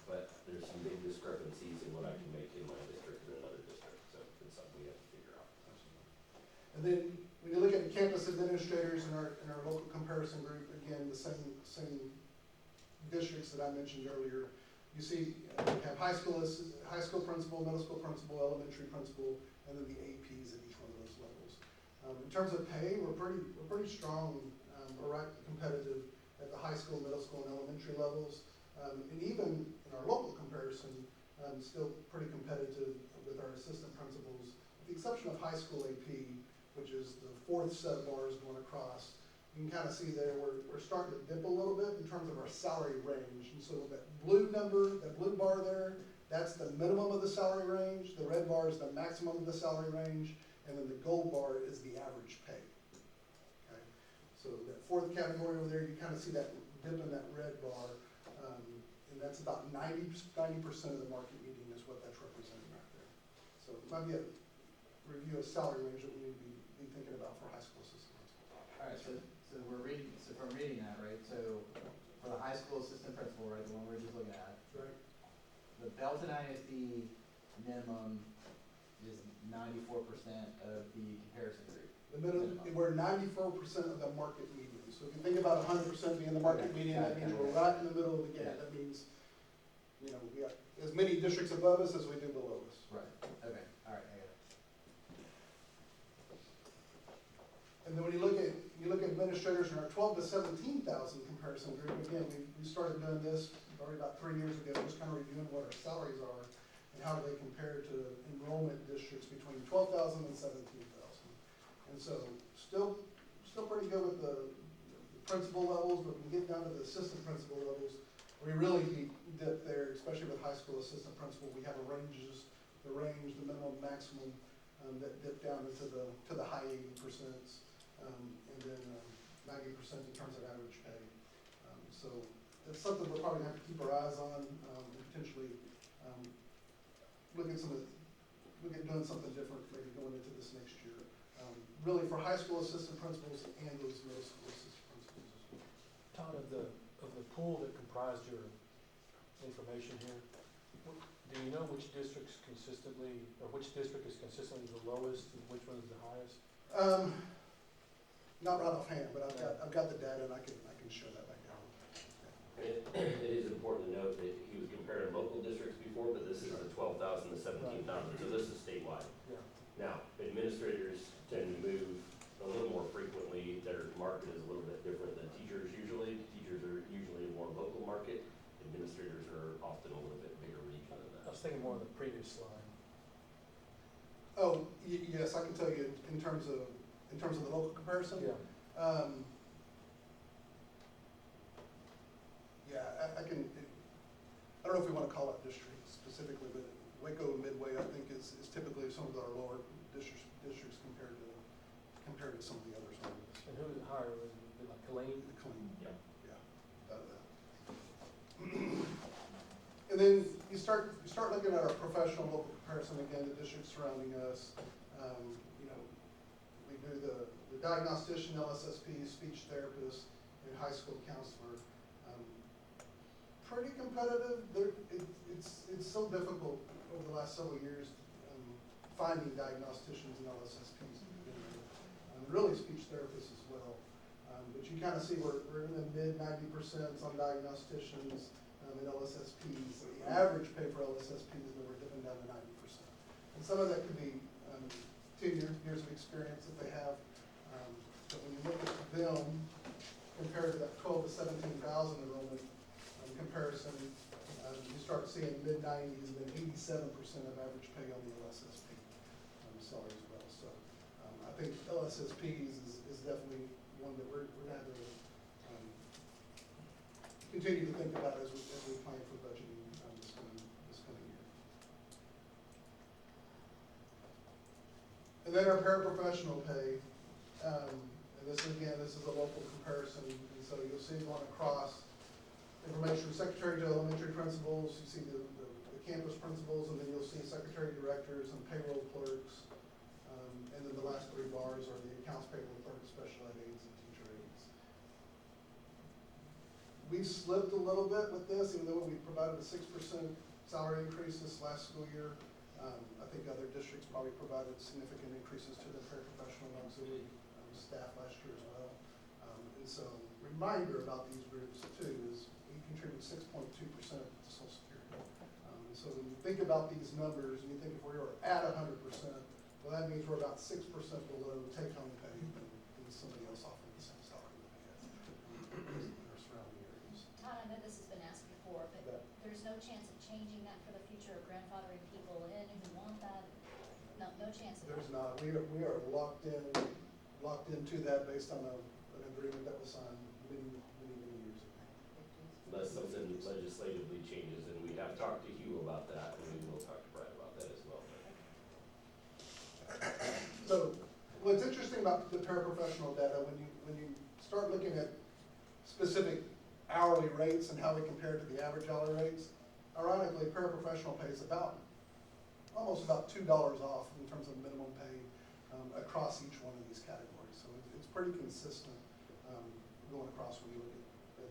but there's some big discrepancies in what I can make in my district and another district, so it's something we have to figure out. And then when you look at the campus administrators in our local comparison group, again, the same districts that I mentioned earlier, you see we have high school principal, middle school principal, elementary principal, and then the APs at each one of those levels. In terms of pay, we're pretty strong, we're right competitive at the high school, middle school, and elementary levels. And even in our local comparison, still pretty competitive with our assistant principals, with the exception of high school AP, which is the fourth set of bars going across. You can kind of see there we're starting to dip a little bit in terms of our salary range. And so that blue number, that blue bar there, that's the minimum of the salary range. The red bar is the maximum of the salary range. And then the gold bar is the average pay. Okay? So So that fourth category over there, you kind of see that dip in that red bar, and that's about 90% of the market median is what that's representing right there. So it might be a review of salary range that we need to be thinking about for high school assistant principal. Alright, so we're reading, so from reading that, right, so for the high school assistant principal, right, the one we're just looking at, Right. the Belton ISD minimum is 94% of the comparison group. The minimum, we're 94% of the market median. So if you think about 100% being the market Okay, median, got that it, means got it, we're got it. right in the middle of the gap. Yeah. That means, you know, we got as many districts above us as we do below us. Right, okay, alright, I got it. And then when you look at administrators in our 12 to 17,000 comparison group, again, we started doing this probably about 3 years ago, just kind of reviewing what our salaries are and how do they compare to enrollment districts between 12,000 and 17,000. And so still pretty good with the principal levels, but when we get down to the assistant principal levels, we really dip there, especially with high school assistant principal. We have the range, the minimum, maximum, that dip down into the high 80%, and then 90% in terms of average pay. So it's something we're probably gonna have to keep our eyes on, and potentially look at doing something different, maybe going into this next year. Really for high school assistant principals and those middle school assistant principals as well. Todd, of the pool that comprised your information here, do you know which districts consistently, or which district is consistently the lowest and which one is the highest? Not right offhand, but I've got the data and I can show that back down. It is important to note that he was comparing local districts before, but this is the 12,000 to 17,000, so this is statewide. Yeah. Now, administrators tend to move a little more frequently. Their market is a little bit different than teachers usually. Teachers are usually a more local market. Administrators are often a little bit bigger region than I that. was thinking more on the previous slide. Oh, yes, I can tell you in terms of the local comparison. Yeah. I can, I don't know if we want to call it districts specifically, but Waco and Midway, I think, is typically some of our lower districts compared to some of the others. And who is higher, was it like Killeen? Clean. Yeah. Yeah, out of that. And then you start looking at our professional local comparison, again, the districts surrounding us. You know, we do the diagnostician, LSSP, speech therapist, and high school counselor. Pretty competitive. It's so difficult over the last several years finding diagnosticians and LSSPs. Really speech therapists as well. But you kind of see we're in the mid 90% on diagnosticians and LSSPs. So the average pay for LSSPs, though, we're dipping down to 90%. And some of that could be 10 years of experience that they have. But when you look at them compared to that 12 to 17,000 enrollment comparison, you start seeing mid 90s and then 87% of average pay on the LSSP salary as well. So I think LSSPs is definitely one that we're going to have to continue to think about as we plan for budgeting this coming year. And then our paraprofessional pay, and this is a local comparison, and so you'll see going across information from secretary to elementary principals, you see the campus principals, and then you'll see secretary directors and payroll clerks. And then the last 3 bars are the accounts payable clerks, special ed aides, and teacher aides. We've slipped a little bit with this, even though we provided a 6% salary increase this last school year. I think other districts probably provided significant increases to their paraprofessional and auxiliary staff last year as well. And so, reminder about these groups too is we contribute 6.2% to Social Security. So when you think about these numbers, and you think if we were at 100%, well, that means we're about 6% below take-home pay than somebody else offering the same salary that we have in our surrounding areas. Todd, I know this has been asked before, but there's no chance of changing that for the future, of grandfathering people in who want that? No chance of that? There's not. We are locked into that based on an agreement that was signed many years ago. Unless something legislatively changes, and we have talked to Hugh about that, and we will talk to Brad about that as well. So what's interesting about the paraprofessional data, when you start specific hourly rates and how we compare to the average hourly rates, ironically, paraprofessional pays almost about $2 off in terms of minimum pay across each one of these categories. So it's pretty consistent going across when you look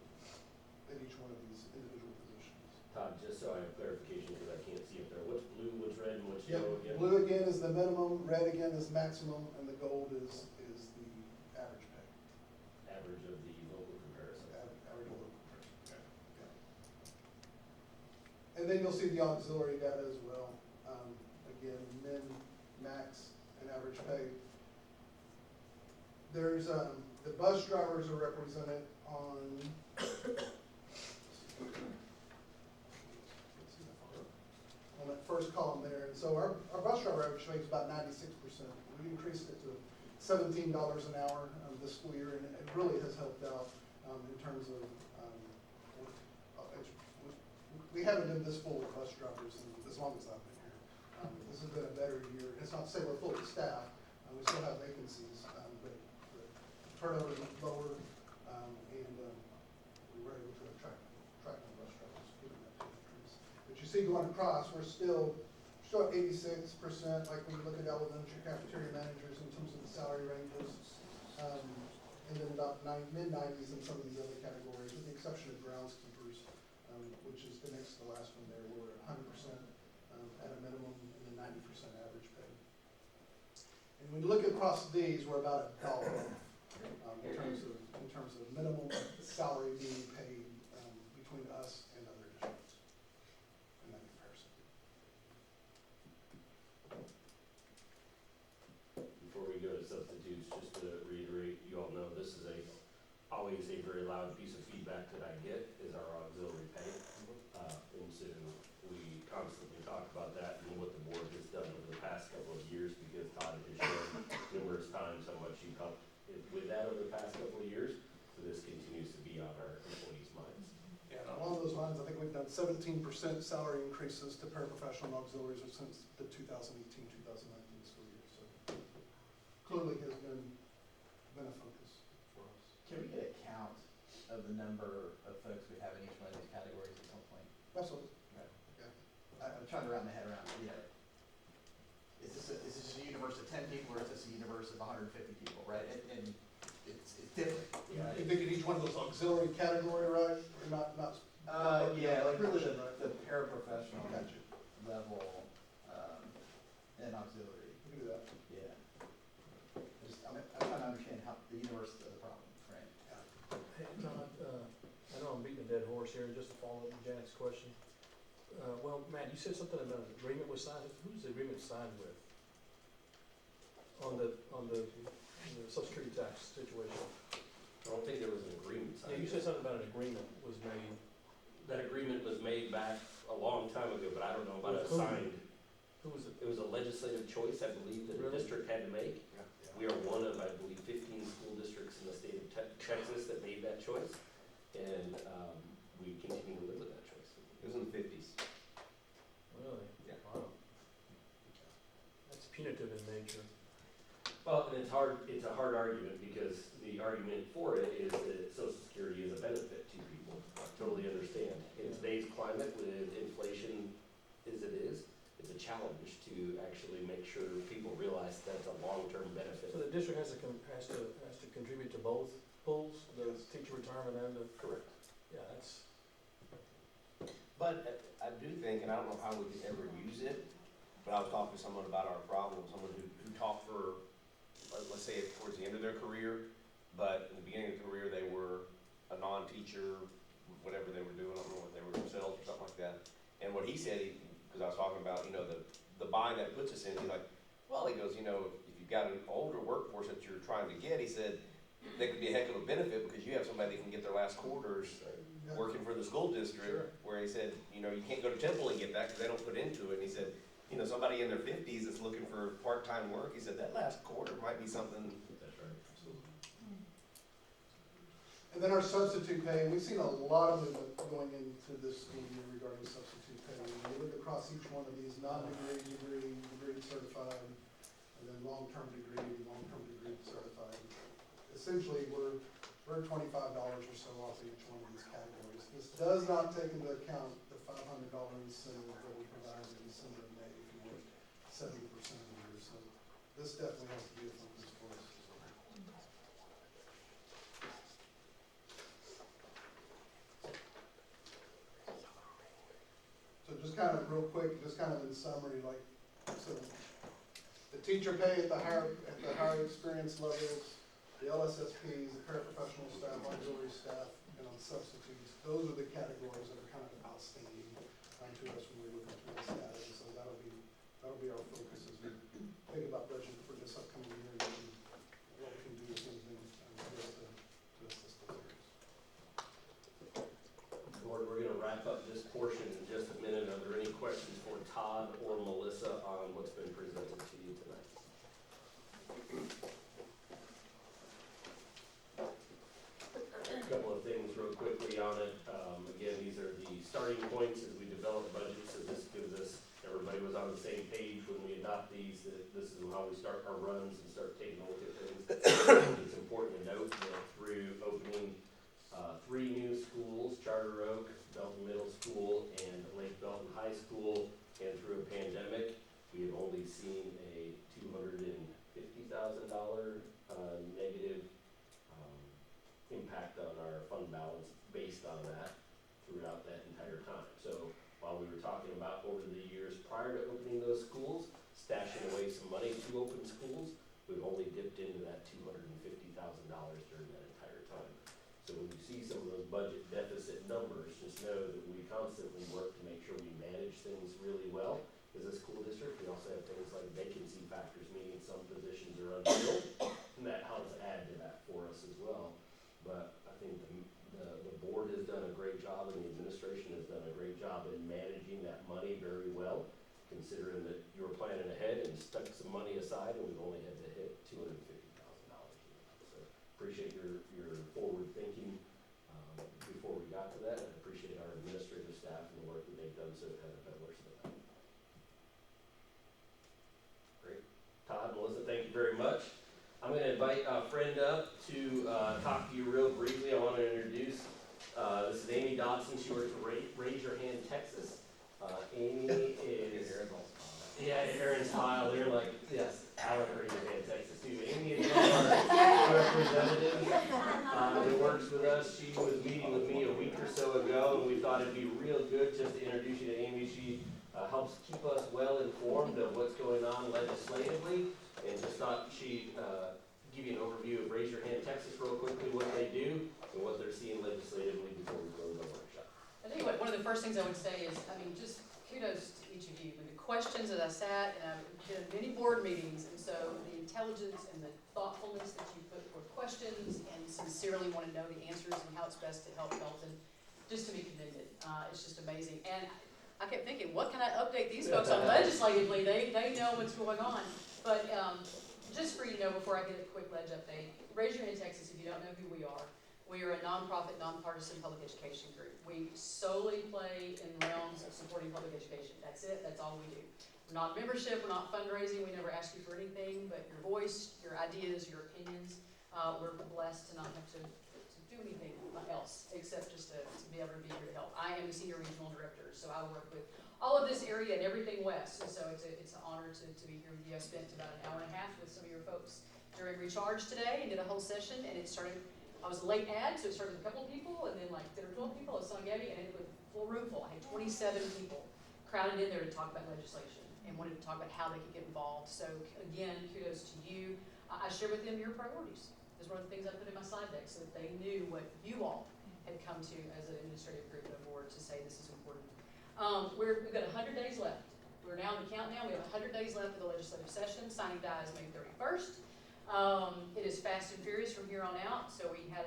at each one of these individual positions. Todd, just so I have clarification, because I can't see up there, what's blue, what's red, and what's Yep. yellow again? Blue again is the minimum, red again is maximum, and the gold is the average pay. Average of the local comparison. Average of local comparison. And then you'll see the auxiliary data as well. Again, min, max, and average pay. There's, the bus drivers are represented on, on that first column there. And so our bus driver average pay is about 96%. We increased it to $17 an hour this school year, and it really has helped out in terms of, we haven't been this full with bus drivers as long as I've been here. This has been a better year. It's not to say we're fully staffed. We still have vacancies, but turnover is lower, and we were able to attract more bus drivers, given that increase. But you see going across, we're still at 86%, like when you look at elementary cafeteria managers in terms of the salary ranges, and then about mid-90s in some of these other categories, with the exception of groundskeepers, which is the next to the last one there. We're at 100% at a minimum, and then 90% average pay. And when you look across these, we're about $1 in terms of minimum salary being paid between us and other districts in that comparison. Before we go to substitutes, just to reiterate, you all know this is always a very loud piece of feedback that I get is our auxiliary pay. And so we constantly talk about that and what the board has done over the past couple of years, because Todd has shown numerous times how much you've helped with that over the past couple of years. So this continues to be on our employees' minds. Yeah, and along those lines, I think we've done 17% salary increases to paraprofessional auxiliaries since the 2018-2019 school year. So clearly has been a focus for us. Can we get a count of the number of folks we have in each one of these categories at some point? Absolutely. Okay. Yeah. I'm trying to wrap my head around, is this a universe of 10 people, or is this a universe of 150 people, right? And it's different. You think in each one of those auxiliary category, right? Or not Yeah, like really right? the paraprofessional Gotcha. level, and auxiliary. We can do that. Yeah. I'm trying to understand how the universe of the problem, right? Hey, Todd, I know I'm beating a dead horse here, just to follow up with Janet's question. Well, Matt, you said something about an agreement was signed. Who's the agreement signed with? On the Social Security tax situation? I don't think there was an agreement signed. Yeah, you said something about an agreement was made. That agreement was made back a long time ago, but I don't know about a With who? signed. Who was it? It was a legislative choice, I believe, that the Really? district had to make. We are one of, I believe, 15 school districts in the state of Texas that made that choice, and we continue to live with that choice. It was in the 50s. Really? Yeah. Wow. That's punitive in nature. Well, and it's a hard argument, because the argument for it is that Social Security is a benefit to people. I totally understand. In today's climate, with inflation as it is, it's a challenge to actually make sure people realize that's a long-term benefit. So the district has to contribute to both pools, the teacher retirement and the. Correct. Yeah, that's. But I do think, and I don't know how we could ever use it, but I was talking to someone about our problem, someone who taught for, let's say towards the end of their career, but in the beginning of their career, they were a non-teacher, whatever they were doing, I don't know what they were themselves or something like that. And what he said, because I was talking about, the bind that puts us in, he's like, well, he goes, if you've got an older workforce that you're trying to get, he said, that could be a heck of a benefit, because you have somebody that can get their last quarters working for the school district, Sure. where he said, you can't go to Temple and get that because they don't put into it. And he said, somebody in their 50s that's looking for part-time work, he said, that last quarter might be something. That's right. And then our substitute pay, we've seen a lot of movement going into this school year regarding substitute pay. When you look across each one of these, non-degree, degree certified, and then long-term degree certified. Essentially, we're $125 or so off each one of these categories. This does not take into account the $500 incentive that we provided in December and May, if you work 70% of the year. So this definitely has to be a focus for us. So just kind of real quick, just kind of in summary, like, so the teacher pay at the higher experience levels, the LSSPs, the paraprofessional staff, auxiliary staff, and on substitutes, those are the categories that are kind of outstanding to us when we look into this data. And so that'll be our focus as we think about budget for this upcoming year and what we can do with those things to assist those areas. Board, we're gonna wrap up this portion in just a minute. Are there any questions for Todd or Melissa on what's been presented to you tonight? A couple of things real quickly on it. Again, these are the starting points as we develop budgets, so this gives us, everybody was on the same page when we adopt these, that this is how we start our runs and start taking a look at things. It's important to note that through opening 3 new schools, Charter Oak, Belton Middle School, and Lake Belton High School, and through a pandemic, we have only seen a $250,000 negative impact on our fund balance based on that throughout that entire time. So while we were talking about over the years prior to opening those schools, stashing away some money to open schools, we've only dipped into that $250,000 during that entire time. So when you see some of those budget deficit numbers, just know that we constantly work to make sure we manage things really well. As a school district, we also have things like vacancy factors, meaning some positions are unfilled, and that helps add to that for us as well. But I think the board has done a great job and the administration has done a great job in managing that money very well, considering that you were planning ahead and stuck some money aside and we've only had to hit $250,000. So appreciate your forward thinking before we got to that, and I appreciate our administrative staff and the work that they've done so it hasn't been worse than that. Great. Todd, Melissa, thank you very much. I'm going to invite a friend up to talk to you real briefly. I want to introduce, this is Amy Dodson. She works for Raise Your Hand Texas. Amy is, yeah, Aaron's smile. They're like, yes, I like Raise Your Hand Texas too. Amy is one of our representatives that works with us. She was meeting with me a week or so ago, and we thought it'd be real good just to introduce you to Amy. She helps keep us well informed of what's going on legislatively, and just thought she'd give you an overview of Raise Your Hand Texas real quickly, what they do, and what they're seeing legislatively before we close our workshop. I tell you what, one of the first things I would say is, I mean, just kudos to each of you. I mean, the questions that I sat, and I've been in many board meetings, and so the intelligence and the thoughtfulness that you put forth questions and sincerely want to know the answers and how it's best to help Belton, just to be commended. It's just amazing. And I kept thinking, what can I update these folks on legislatively? They know what's going on. But just for you to know, before I get a quick ledge update, Raise Your Hand Texas, if you don't know who we are a nonprofit, nonpartisan public education group. We solely play in realms of supporting public education. That's it, that's all we do. We're not membership, we're not fundraising, we never ask you for anything, but your voice, your ideas, your opinions. We're blessed to not have to do anything else, except just to be able to be here to help. I am the senior regional director, so I work with all of this area and everything west, and so it's an honor to be here with you. I spent about an hour and a half with some of your folks during Recharge today and did a whole session, and it started, I was a late ad, so it started with a couple of people, and then like 10 or 12 people, I was telling Gabby, and it was a full room full. I had 27 people crowded in there to talk about legislation and wanted to talk about how they could get involved. So again, kudos to you. I shared with them your priorities. It was one of the things I put in my slide deck so that they knew what you all had come to as an administrative group and a board to say this is important. We've got 100 days left. We're now in the countdown. We have 100 days left of the legislative session. Signing day is May 31st. It is fast and furious from here on out. So we had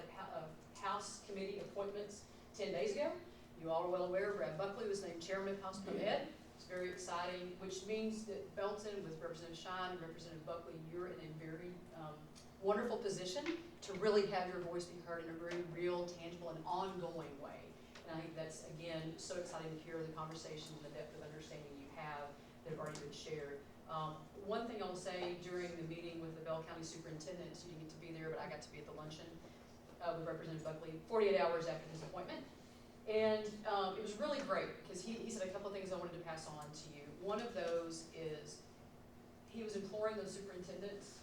House committee appointments 10 days ago. You all are well aware Brad Buckley was named chairman of House Committee Ed. It's very exciting, which means that Belton, with Representative Shine and Representative Buckley, you're in a very wonderful position to really have your voice be heard in a very real, tangible, and ongoing way. And I think that's, again, so exciting to hear the conversation and the depth of understanding you have that have already been shared. One thing I will say during the meeting with the Bell County Superintendents, you didn't get to be there, but I got to be at the luncheon. with Representative Buckley 48 hours after his appointment. And it was really great because he said a couple of things I wanted to pass on to you. One of those is he was imploring those superintendents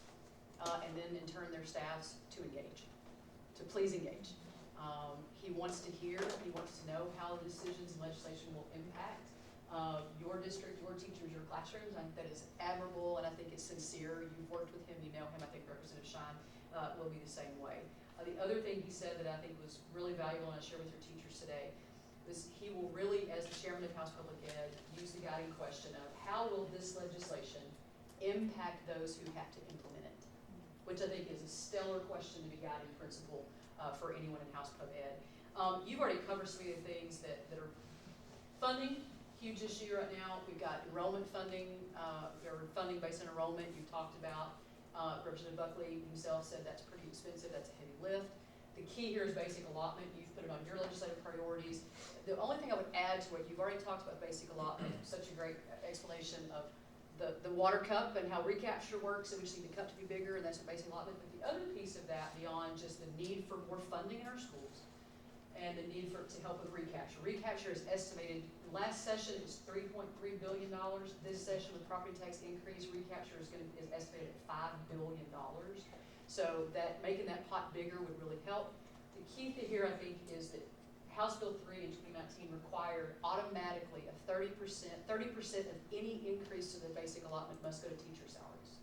and then in turn their staffs to engage, to please engage. He wants to hear, he wants to know how the decisions and legislation will impact your district, your teachers, your classrooms. I think that is admirable, and I think it's sincere. You've worked with him, you know him. I think Representative Shine will be the same way. The other thing he said that I think was really valuable, and I share with your teachers today, was he will really, as the chairman of House Public Ed, use the guiding question of how will this legislation impact those who have to implement it, which I think is a stellar question to be guiding principle for anyone in House Pub Ed. You've already covered some of the things that are funding, huge issue right now. We've got enrollment funding, or funding based on enrollment you've talked about. Representative Buckley himself said that's pretty expensive, that's a heavy lift. The key here is basic allotment. You've put it on your legislative priorities. The only thing I would add to it, you've already talked about basic allotment, such a great explanation of the water cup and how recapture works, and we just need the cup to be bigger, and that's what basic allotment. But the other piece of that, beyond just the need for more funding in our schools and the need for it to help with recapture. Recapture is estimated, last session it was $3.3 billion. This session with property tax increase, recapture is estimated at $5 billion. So that making that pot bigger would really help. The key thing here, I think, is that House Bill 3 in 2019 required automatically a 30% of any increase to the basic allotment must go to teacher salaries.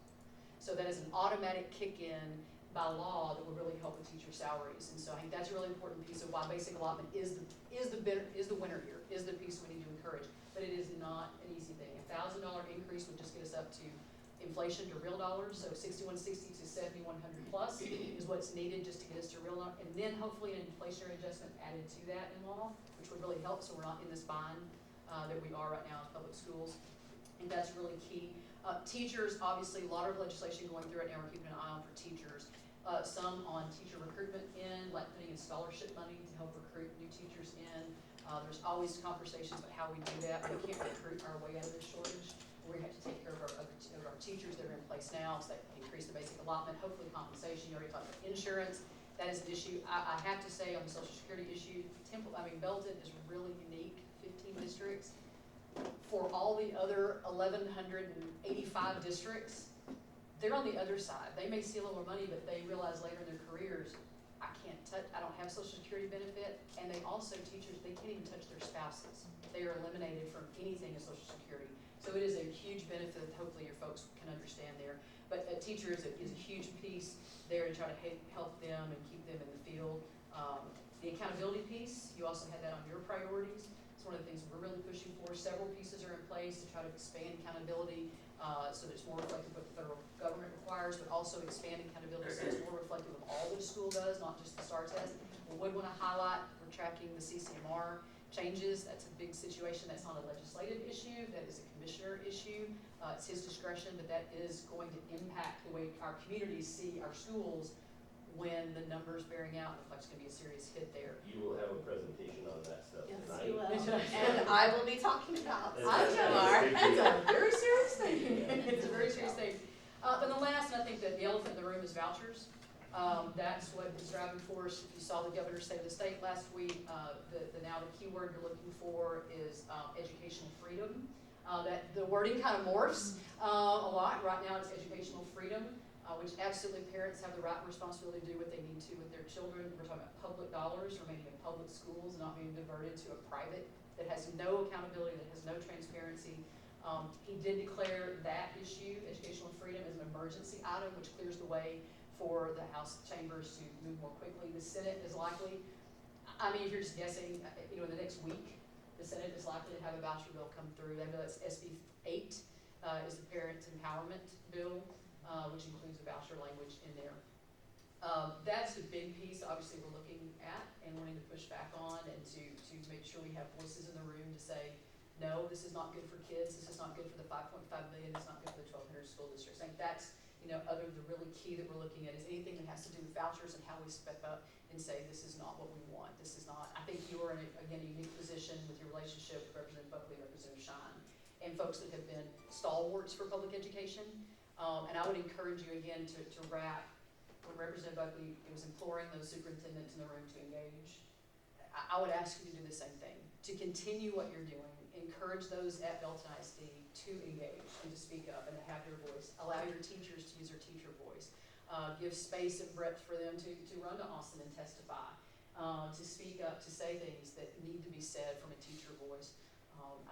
So that is an automatic kick in by law that will really help with teacher salaries. And so I think that's a really important piece of why basic allotment is the winner here, is the piece we need to encourage. But it is not an easy thing. $1,000 increase would just get us up to inflation to real dollars, so 6160 to 7100 plus is what's needed just to get us to real dollars, and then hopefully an inflationary adjustment added to that in law, which would really help, so we're not in this bind that we are right now in public schools. I think that's really key. Teachers, obviously, a lot of legislation going through right now. We're keeping an eye on for teachers. Some on teacher recruitment in, like putting in scholarship money to help recruit new teachers in. There's always conversations about how we do that. We can't recruit our way out of this shortage. We have to take care of our teachers that are in place now, so that increase the basic allotment, hopefully compensation. You already talked about insurance. That is an issue. I have to say on the Social Security issue, Belton is really unique, 15 districts. For all the other 1,185 districts, they're on the other side. They may see a little more money, but they realize later in their careers, I don't have Social Security benefit, and they also, teachers, they can't even touch their spouses. They are eliminated from anything in Social Security. So it is a huge benefit that hopefully your folks can understand there. But a teacher is a huge piece there to try to help them and keep them in the field. The accountability piece, you also had that on your priorities. It's one of the things we're really pushing for. Several pieces are in place to try to expand accountability so that it's more reflective of what the federal government requires, but also expand accountability so it's more reflective of all that a school does, not just the STAR test. We would want to highlight, we're tracking the CCMR changes. That's a big situation. That's not a legislative issue. That is a commissioner issue. It's his discretion, but that is going to impact the way our communities see our schools when the numbers bearing out. Looks like it's going to be a serious hit there. You will have a presentation on that stuff Yes, tonight. you will. And I will be talking about. That's a very serious thing. It's a very serious thing. And the last, and I think that the elephant in the room is vouchers. That's what is driving force. If you saw the governor's state of the state last week, now the key word you're looking for is educational freedom. That the wording kind of morphs a lot. Right now it's educational freedom, which absolutely parents have the right and responsibility to do what they need to with their children. We're talking about public dollars remaining in public schools, not being diverted to a private that has no accountability, that has no transparency. He did declare that issue, educational freedom, as an emergency item, which clears the way for the House chambers to move more quickly. The Senate is likely, if you're just guessing, in the next week, the Senate is likely to have a voucher bill come through. I know that's SB 8 is the parent empowerment bill, which includes a voucher language in there. That's a big piece, obviously, we're looking at and wanting to push back on and to make sure we have voices in the room to say, no, this is not good for kids, this is not good for the 5.5 million, it's not good for the 1,200 school districts. I think that's, other than the really key that we're looking at is anything that has to do with vouchers and how we step up and say, this is not what we want, this is not. I think you are in, a unique position with your relationship with Representative Buckley and Representative Shine and folks that have been stalwarts for public education. And I would encourage you again to wrap when Representative Buckley was imploring those superintendents in the room to engage, I would ask you to do the same thing, to continue what you're doing, encourage those at Belton ISD to engage and to speak up and to have their voice, allow your teachers to use their teacher voice, give space and breadth for them to run to Austin and testify, to speak up, to say things that need to be said from a teacher voice.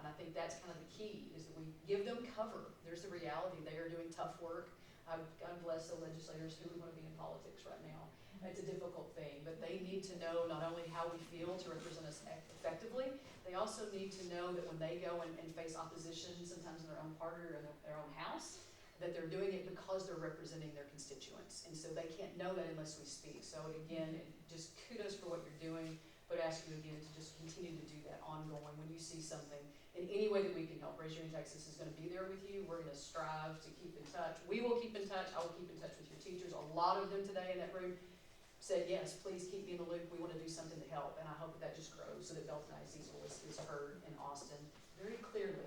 And I think that's kind of the key, is that we give them cover. There's the reality, they are doing tough work. God bless the legislators who would want to be in politics right now. It's a difficult thing, but they need to know not only how we feel to represent us effectively, they also need to know that when they go and face opposition, sometimes in their own party or in their own house, that they're doing it because they're representing their constituents. And so they can't know that unless we speak. So again, just kudos for what you're doing, but ask you again to just continue to do that ongoing. When you see something in any way that we can help, Raise Your Hand Texas is going to be there with you. We're going to strive to keep in touch. We will keep in touch. I will keep in touch with your teachers. A lot of them today in that room said, yes, please keep me in the loop. We want to do something to help. And I hope that just grows so that Belton ISD's voice is heard in Austin very clearly,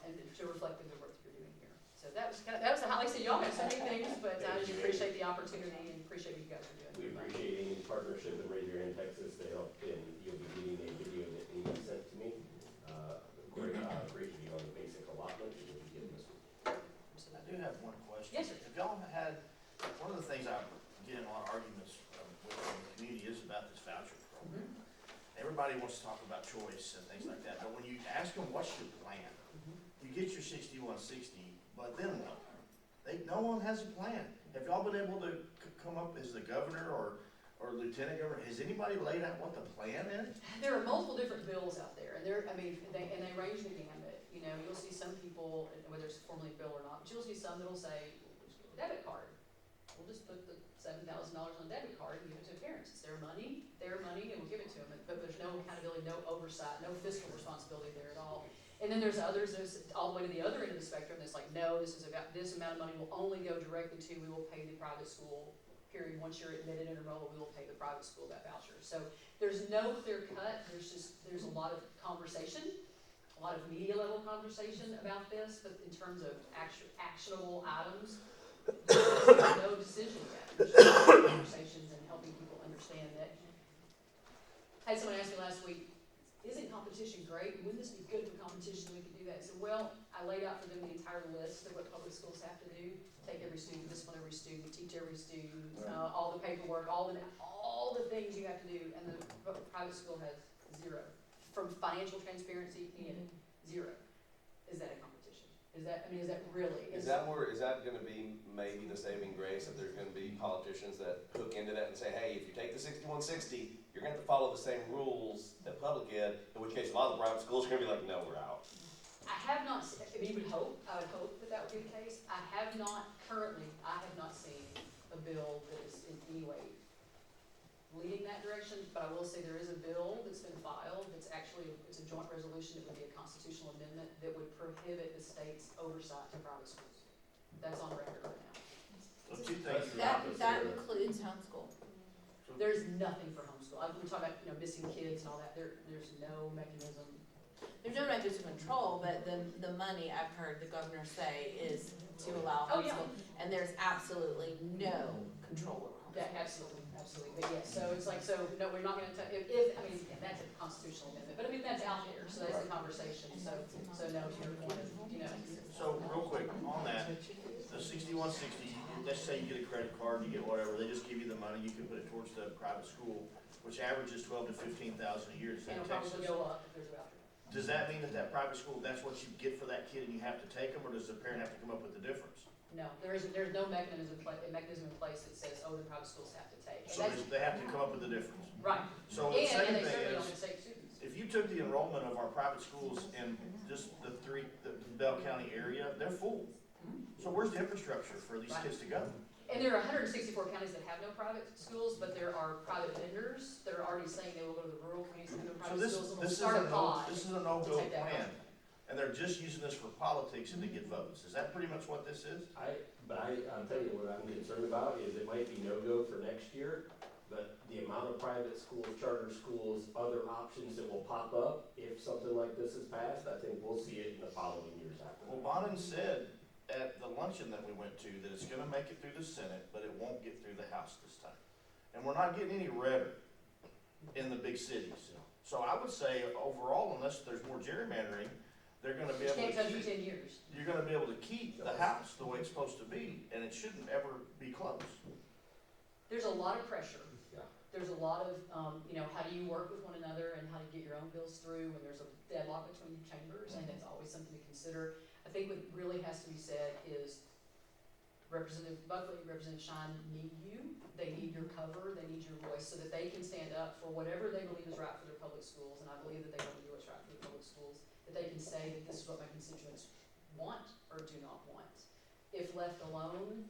and to reflect the good work that you're doing here. So that was a highlight. So y'all have so many things, but I just appreciate the opportunity and appreciate what you guys are doing. We appreciate Amy's partnership with Raise Your Hand Texas to help, and you'll be getting a video that Amy sent to me. Great, great video on the basic allotment that you'll be getting this week. I do have one question. Yes, sir. Have y'all had, one of the things I get in a lot of arguments with the community is about this voucher program. Everybody wants to talk about choice and things like that, but when you ask them, what's your plan? You get your 6160, but then what? No one has a plan. Have y'all been able to come up as the governor or lieutenant governor? Has anybody laid out what the plan is? There are multiple different bills out there, and they range the gamut. You know, you'll see some people, whether it's formally a bill or not, but you'll see some that'll say, debit card. We'll just put the $7,000 on a debit card and give it to parents. It's their money, and we'll give it to them. But there's no accountability, no oversight, no fiscal responsibility there at all. And then there's others, there's all the way to the other end of the spectrum that's like, no, this is about, this amount of money will only go directly to, we will pay the private school, period. Once you're admitted and enrolled, we will pay the private school that voucher. So there's no clear cut. There's a lot of conversation, a lot of media level conversation about this, but in terms of actionable items, there's no decision yet. There's just conversations and helping people understand that. I had someone ask me last week, isn't competition great? Wouldn't this be good for competition? We could do that. I said, well, I laid out for them the entire list of what public schools have to do. Take every student, discipline every student, teach every student, all the paperwork, all the things you have to do. And the private school has zero. From financial transparency, zero. Is that a competition? Is that really? Is that gonna be maybe the saving grace, that there's gonna be politicians that hook into that and say, hey, if you take the 6160, you're gonna have to follow the same rules that public ed, in which case a lot of the private schools are gonna be like, no, we're out. I have not, I would hope that would be the case. I have not seen a bill that is in any way leading that direction, but I will say there is a bill that's been filed, it's a joint resolution, it would be a constitutional amendment that would prohibit the state's oversight to private schools. That's on record right now. So two things. That includes homeschool. There's nothing for homeschool. We talk about, missing kids and all that, there's no mechanism. There's no methods of control, but the money I've heard the governor say is to allow Oh, yeah. homeschool. And there's absolutely no control over homeschool. Yeah, absolutely. But yes, so it's like, no, we're not gonna, that's a constitutional amendment, but that's out there, so that's the conversation, so no, to your point, So real quick, on that, the 6160, let's say you get a credit card, you get whatever, they just give you the money, you can put it towards the private school, which averages $12,000 to $15,000 a year. Does that it'll Texas? probably go up if there's a voucher. Does that mean that private school, that's what you get for that kid and you have to take them, or does the parent have to come up with the difference? No, there's no mechanism in place that says, the private schools have to take. So they have to come up with the difference. Right. So the And second they thing certainly is, don't take students. if you took the enrollment of our private schools in just the Bell County area, they're full. So where's the infrastructure for these kids to go? And there are 164 counties that have no private schools, but there are private vendors that are already saying they will go to the rural communities and have no So private schools, and they'll this start a pod. is a no-go take that plan, and they're just using this for politics and to get votes. Is that pretty much what this is? I'll tell you what I'm concerned about is it might be no-go for next year, but the amount of private schools, charter schools, other options that will pop up if something like this is passed, I think we'll see it in the following years after. Well, Bonin said at the luncheon that we went to that it's gonna make it through the Senate, but it won't get through the House this time. And we're not getting any redder in the big cities. So I would say overall, unless there's more gerrymandering, they're gonna be You able can't touch to for keep, 10 years. you're gonna be able to keep the House the way it's supposed to be, and it shouldn't ever be close. There's a lot of pressure. Yeah. There's a lot of, how do you work with one another and how to get your own bills through when there's a deadlock between chambers, and it's always something to consider. I think what really has to be said is Representative Buckley, Representative Shine need you. They need your cover, they need your voice so that they can stand up for whatever they believe is right for their public schools, and I believe that they want to do what's right for the public schools, that they can say that this is what my constituents want or do not want. If left alone,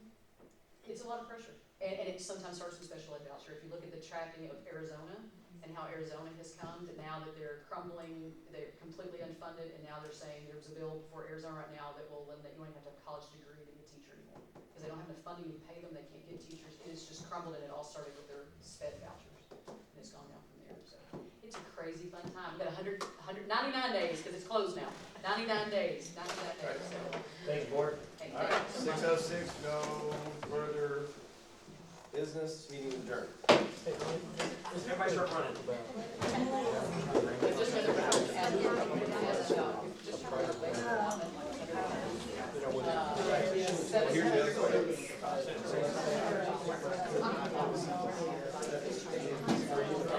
it's a lot of pressure. And it sometimes starts with special ed voucher. If you look at the tracking of Arizona and how Arizona has come to now that they're crumbling, they're completely unfunded, and now they're saying there's a bill for Arizona right now that will eliminate, you don't even have to have a college degree to be a teacher anymore. Because they don't have enough funding to pay them, they can't get teachers. It's just crumbled, and it all started with their sped vouchers. And it's gone down from there, so. It's a crazy fun time. We've got 99 days, because it's closed now. 99 days, so. Thank you, board. Hey, All right, thanks. 6:06, no further business, meeting adjourned. Everybody start running. Just because they're-